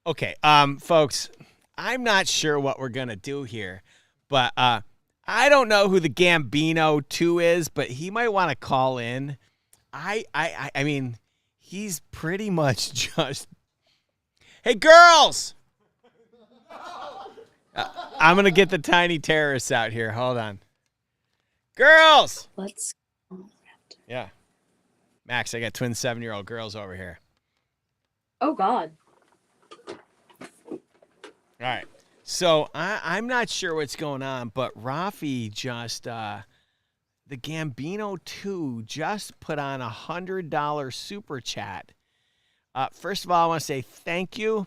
Okay, folks, I'm not sure what we're going to do here, but I don't know who the Gambino 2 is, but he might want to call in. I mean, he's pretty much just, hey, girls! I'm going to get the tiny terrorists out here. Hold on. Girls! Let's. Yeah. Max, I got twin 7-year-old girls over here. Oh, God. All right. So I'm not sure what's going on, but Rafi just, the Gambino 2 just put on $100 super chat. First of all, I want to say thank you.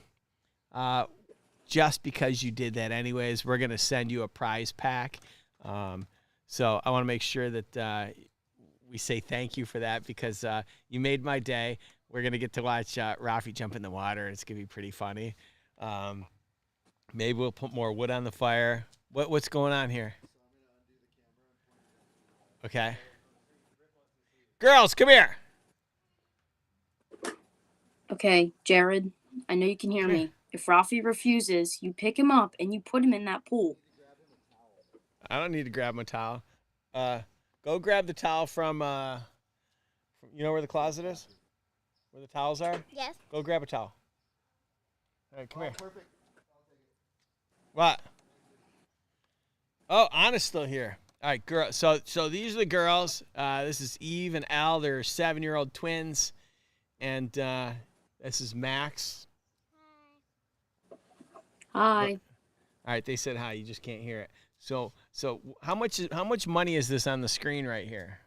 Just because you did that anyways, we're going to send you a prize pack. So I want to make sure that we say thank you for that because you made my day. We're going to get to watch Rafi jump in the water. It's going to be pretty funny. Maybe we'll put more wood on the fire. What's going on here? Okay. Girls, come here. Okay, Jared, I know you can hear me. If Rafi refuses, you pick him up and you put him in that pool. I don't need to grab my towel. Go grab the towel from you know where the closet is? Where the towels are? Yes. Go grab a towel. All right, come here. Perfect. What? Oh, Anna's still here. All right, girl. So these are the girls. This is Eve and Al. They're 7-year-old twins, and this is Max. Hi. All right, they said hi. You just can't hear it. So how much money is this on the screen right here?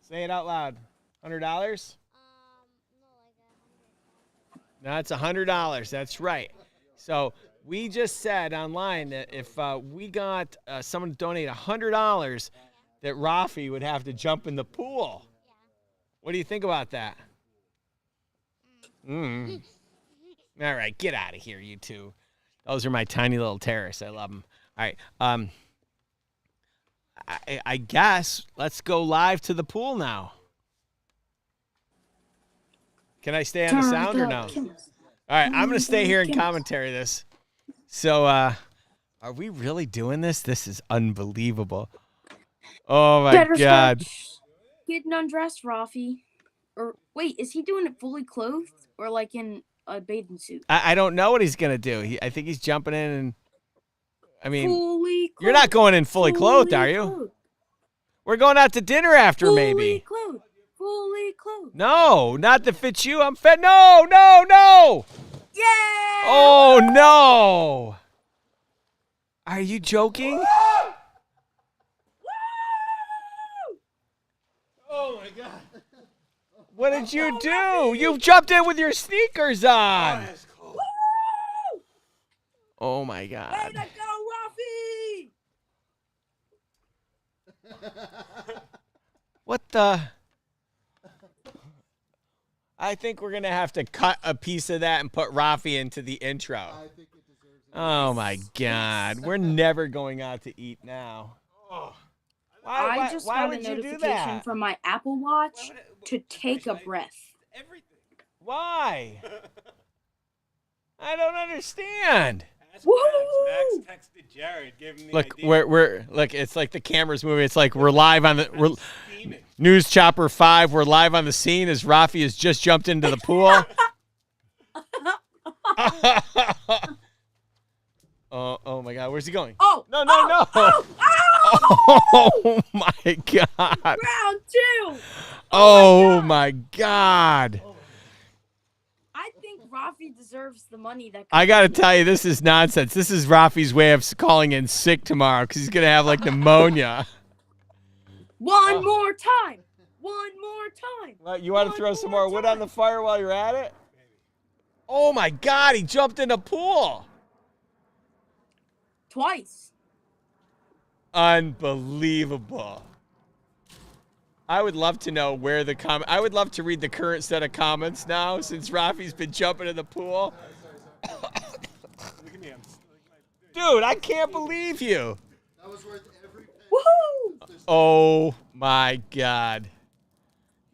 Say it out loud. $100? No, it's $100. That's right. So we just said online that if we got someone to donate $100, that Rafi would have to jump in the pool. What do you think about that? All right, get out of here, you two. Those are my tiny little terrorists. I love them. All right. I guess let's go live to the pool now. Can I stay on the sound or no? All right, I'm going to stay here and commentary this. So, are we really doing this? This is unbelievable. Oh, my Better God. start getting undressed, Rafi. Or, wait, is he doing it fully clothed or like in a bathing suit? I don't know what he's going to do. I think he's jumping in and, I mean, Fully clothed. you're not going in fully clothed, are you? Clothed. We're going out to dinner after, Fully maybe. Clothed. Fully clothed. No, not that fits you. I'm fed. No. Yeah! Oh, no. Are you joking? Oh my God. What did you do? You jumped in with your sneakers on. Oh, my God. Way to go, Rafi! What the? I think we're going to have to cut a piece of that and put Rafi into the intro. Oh, my God. We're never going out to eat now. I just got a notification from my Apple Watch to take a breath. Why? I don't understand. Max texted Jared, gave him the Look, idea. look. It's like the camera's moving. It's like we're live on the News Chopper 5. We're live on the scene as Rafi has just jumped into the pool. Oh my God, where's he going? Oh, no! Oh, Oh my God! Round 2. Oh my God! I think Rafi deserves the money that. I gotta tell you, this is nonsense. This is Rafi's way of calling in sick tomorrow because he's gonna have like pneumonia. One more time. Well, you want to throw some more wood on the fire while you're at it? Oh my God! He jumped in the pool. Twice. Unbelievable. I would love to know where the I would love to read the current set of comments now since Rafi's been jumping in the pool. Look at me. Dude, I can't believe you. That was worth every Woohoo! Oh my God.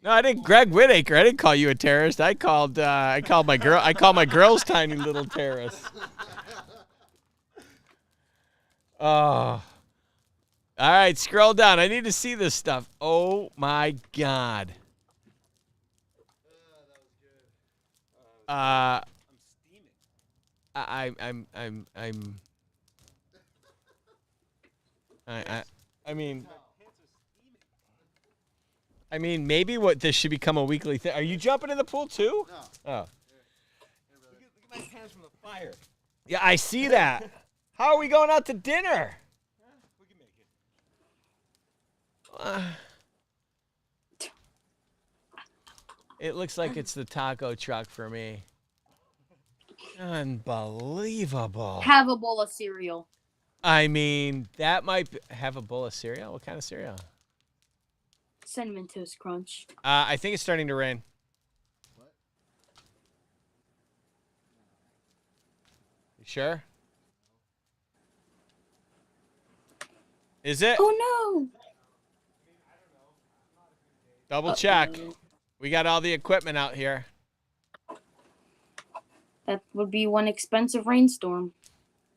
No, I didn't. Greg Whittaker. I didn't call you a terrorist. I called my girl. I called my girl's tiny little terrorist. Oh. All right, scroll down. I need to see this stuff. Oh my God. I'm steaming. I mean, maybe what this should become a weekly thing. Are you jumping in the pool too? No. Oh. Look at my hands from the fire. Yeah, I see that. How are we going out to dinner? We can make it. It looks like it's the taco truck for me. Unbelievable. Have a bowl of cereal. I mean, that might have a bowl of cereal. What kind of cereal? Cinnamon Toast Crunch. I think it's starting to rain. What? You sure? Is it? Oh no! Double check. We got all the equipment out here. That would be one expensive rainstorm.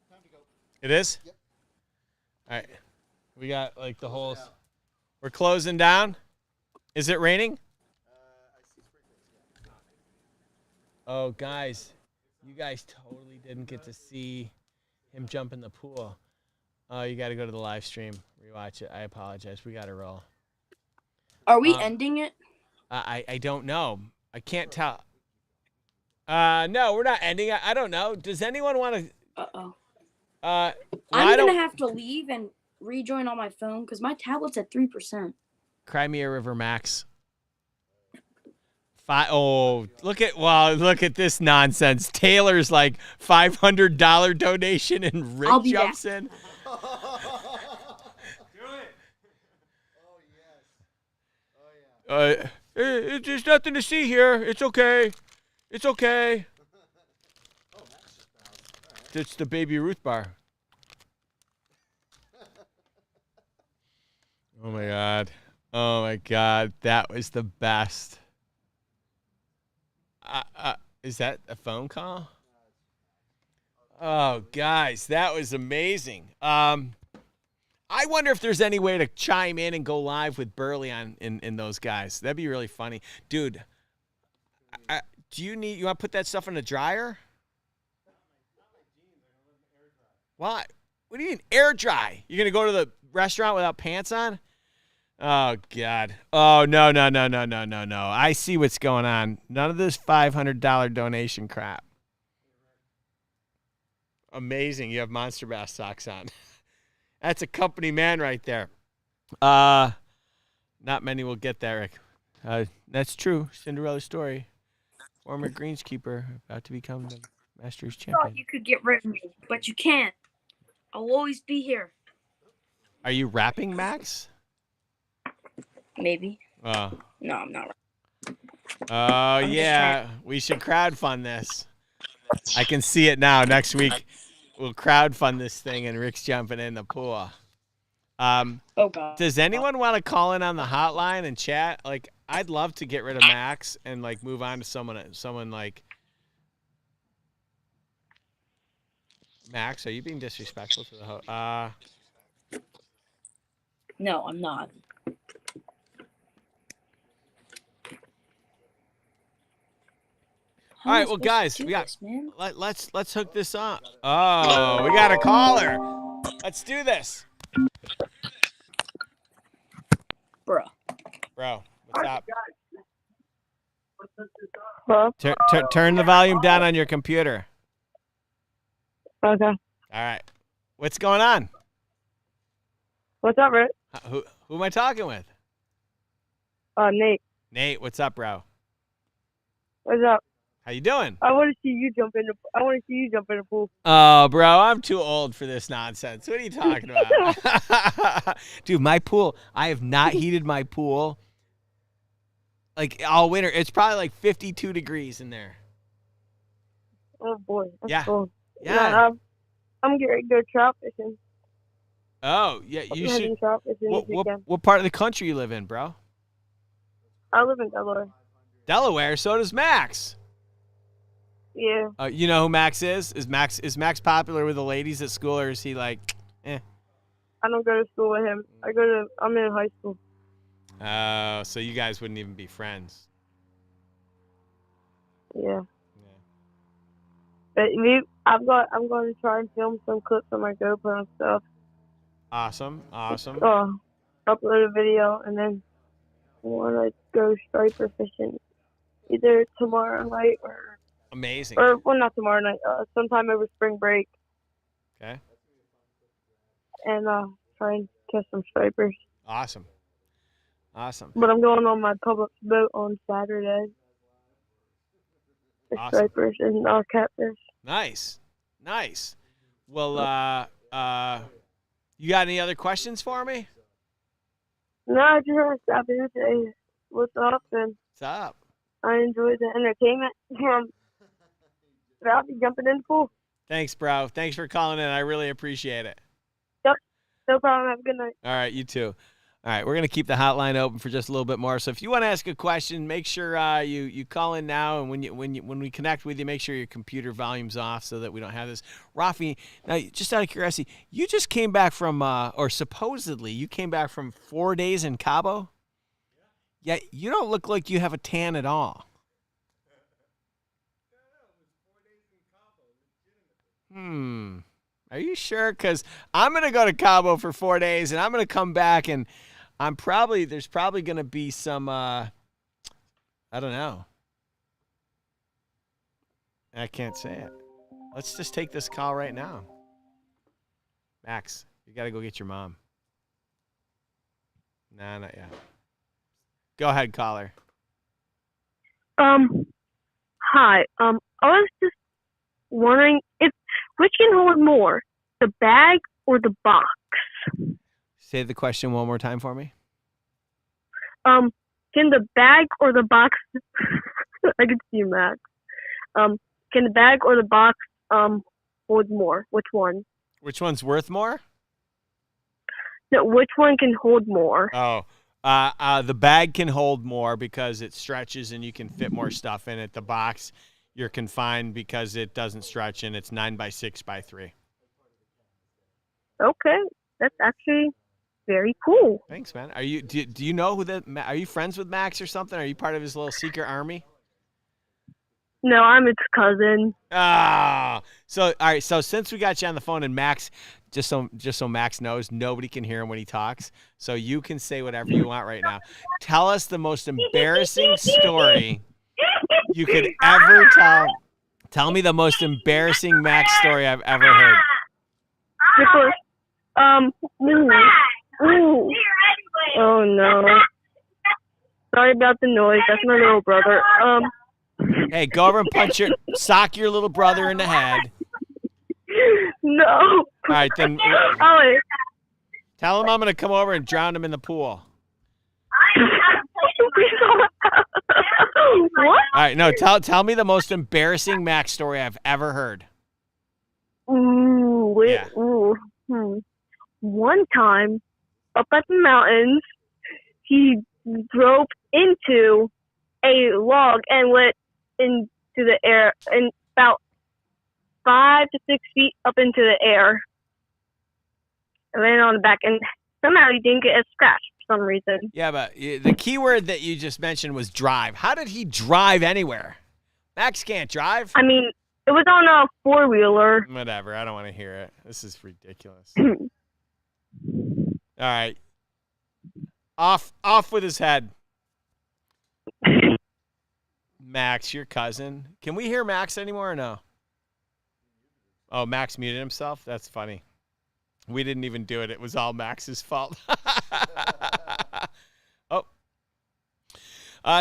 Time to go. It is? Yep. All right. We got like the whole... We're closing down. Is it raining? I see sprinklers. Yeah. Oh, guys. You guys totally didn't get to see him jump in the pool. Oh, you got to go to the live stream. Rewatch it. I apologize. We got to roll. Are we ending it? I don't know. I can't tell. No, we're not ending it. I don't know. Does anyone want to... Uh-oh. I'm I'm going to have to leave and rejoin on my phone because my tablet's at 3%. Crimea River Max. Look at this nonsense. Taylor's like $500 donation and Rick jumps back. in. Do it. Oh yes. Oh yeah. There's nothing to see here. It's okay. It's okay. Oh, that's just bounced. All right. It's the Baby Ruth bar. Oh my God. Oh my God. That was the best. Is that a phone call? Oh, guys, that was amazing. I wonder if there's any way to chime in and go live with Burley in those guys. That'd be really funny. Dude, you want to put that stuff in the dryer? Why? What do you mean air dry? You're going to go to the restaurant without pants on? Oh, God. Oh, no. I see what's going on. None of this $500 donation crap. Amazing. You have Monster Bass socks on. That's a company man right there. Not many will get that, Rick. That's true. Cinderella story. Former greenskeeper about to become the Masters I thought champion. you could get rid of me, but you can't. I'll always be here. Are you rapping, Max? Maybe. Oh. No, I'm not. Oh, yeah. We should crowdfund this. I can see it now. Next week, we'll crowdfund this thing, and Rick's jumping in the pool. Oh, God. Does anyone want to call in on the hotline and chat? Like, I'd love to get rid of Max and, like, move on to someone like... Max, are you being disrespectful to the host? No, I'm not. All right, well, guys, let's hook this up. Oh, we got a caller. Let's do this. Bro, what's up? Hello? Turn the volume down on your computer. Okay. All right. What's going on? What's up, Rick? Who am I talking with? Nate. Nate, what's up, bro? What's up? How you doing? I want to see you jump in the pool. Oh, bro, I'm too old for this nonsense. What are you talking about? Dude, my pool, I have not heated my pool like all winter. It's probably like 52 degrees in there. Oh boy, that's Yeah. cool. Yeah. I'm getting ready to go trout fishing. Oh, yeah, you should. Heading shop as soon as we can. What part of the country you live in, bro? I live in Delaware. Delaware. So does Max. Yeah. You know who Max is? Is Max popular with the ladies at school, or is he like, eh? I don't go to school with him. I'm in high school. Oh, so you guys wouldn't even be friends. Yeah. But I'm going to try and film some clips on my GoPro and stuff. Awesome. Upload a video, and then I want to go striper fishing either tomorrow night or amazing. Or well, not tomorrow night. Sometime over spring break. Okay. And try and catch some stripers. Awesome. But I'm going on my public boat on Saturday. The stripers and catfish. Nice. Well, you got any other questions for me? No, I just want to stop in and say what's up, and what's up? I enjoy the entertainment. But I'll be jumping in the pool. Thanks, bro. Thanks for calling in. I really appreciate it. Yep. No problem. Have a good night. All right, you too. All right, we're going to keep the hotline open for just a little bit more. So if you want to ask a question, make sure you call in now, and when we connect with you, make sure your computer volume's off so that we don't have this. Rafi, now just out of curiosity, you just came back from, or supposedly you came back from 4 days in Cabo? Yeah, you don't look like you have a tan at all. Are you sure? Because I'm going to go to Cabo for 4 days, and I'm going to come back, and there's probably going to be some, I don't know. I can't say it. Let's just take this call right now. Max, you got to go get your mom. Nah, not yet. Go ahead, caller. Hi. I was just wondering which can hold more, the bag or the box? Say the question one more time for me. Can the bag or the box? I can see you, Max. Can the bag or the box hold more? Which one? Which one's worth more? No, which one can hold more? Oh, the bag can hold more because it stretches and you can fit more stuff in it. The box, you're confined because it doesn't stretch and it's 9x6x3. Okay, that's actually very cool. Thanks, man. Do you know are you friends with Max or something? Are you part of his little secret army? No, I'm its cousin. So all right. So since we got you on the phone, and Max, just so Max knows, nobody can hear him when he talks. So you can say whatever you want right now. Tell us the most embarrassing story you could ever tell. Tell me the most embarrassing Max story I've ever heard. Oh no. Sorry about the noise. That's my little brother. Hey, go over and sock your little brother in the head. No. All right, then. Alex. Tell him I'm going to come over and drown him in the pool. What? All right, no, tell me the most embarrassing Max story I've ever heard. One time, up at the mountains, he drove into a log and went into the air and about 5 to 6 feet up into the air. And landed on the back, and somehow he didn't get a scratch for some reason. Yeah, but the key word that you just mentioned was drive. How did he drive anywhere? Max can't drive. I mean, it was on a 4-wheeler. Whatever. I don't want to hear it. This is ridiculous. All right. Off with his head. Max, your cousin. Can we hear Max anymore or no? Oh, Max muted himself? That's funny. We didn't even do it. It was all Max's fault.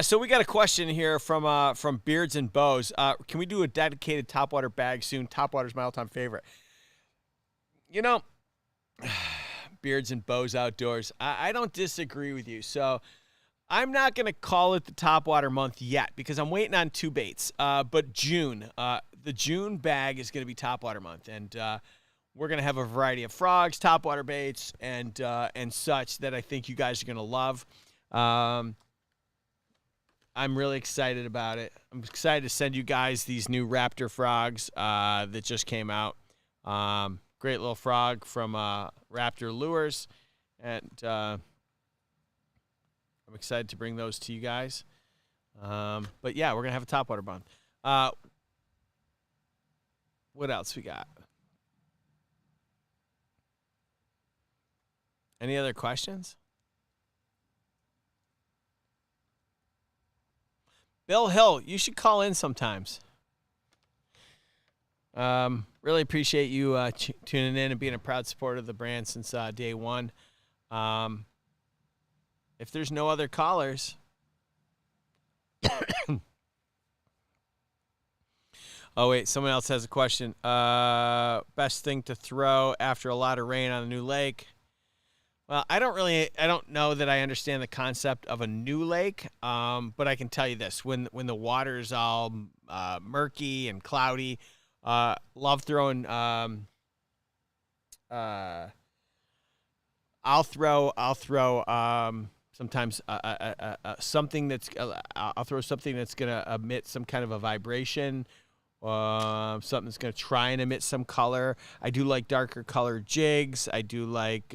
So we got a question here from Beards and Bows. Can we do a dedicated topwater bag soon? Topwater's my all-time favorite. You know, Beards and Bows Outdoors, I don't disagree with you. So I'm not going to call it the topwater month yet because I'm waiting on 2 baits. But June, the June bag is going to be topwater month. And we're going to have a variety of frogs, topwater baits, and such that I think you guys are going to love. I'm really excited about it. I'm excited to send you guys these new raptor frogs that just came out. Great little frog from Raptor Lures, and I'm excited to bring those to you guys. But yeah, we're going to have a topwater bun. What else we got? Any other questions? Bill Hill, you should call in sometimes. Really appreciate you tuning in and being a proud supporter of the brand since day one. If there's no other callers, oh wait, someone else has a question. Best thing to throw after a lot of rain on a new lake? Well, I don't know that I understand the concept of a new lake, but I can tell you this: when the water is all murky and cloudy, love throwing. I'll throw sometimes something that's I'll throw something that's gonna emit some kind of a vibration. Something that's gonna try and emit some color. I do like darker colored jigs. I do like.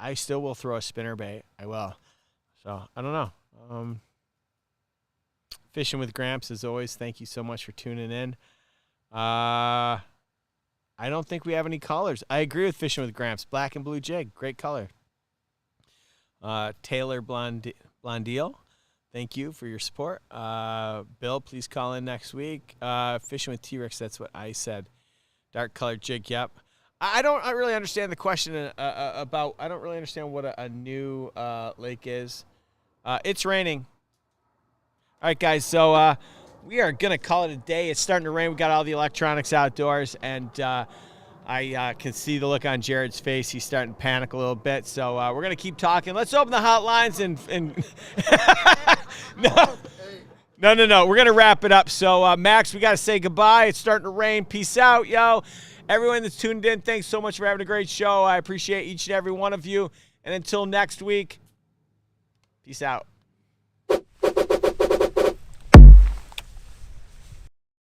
I still will throw a spinnerbait. I will. So I don't know. Fishing with Gramps as always. Thank you so much for tuning in. I don't think we have any callers. I agree with Fishing with Gramps. Black and blue jig, great color. Taylor Blondeel, thank you for your support. Bill, please call in next week. Fishing with T-Rex, that's what I said. Dark colored jig, yep. I don't really understand the question about. I don't really understand what a new lake is. It's raining. All right, guys. So we are gonna call it a day. It's starting to rain. We got all the electronics outdoors, and I can see the look on Jared's face. He's starting to panic a little bit. So we're gonna keep talking. Let's open the hotlines and no. We're gonna wrap it up. So Max, we gotta say goodbye. It's starting to rain. Peace out, yo. Everyone that's tuned in, thanks so much for having a great show. I appreciate each and every one of you. And until next week, peace out.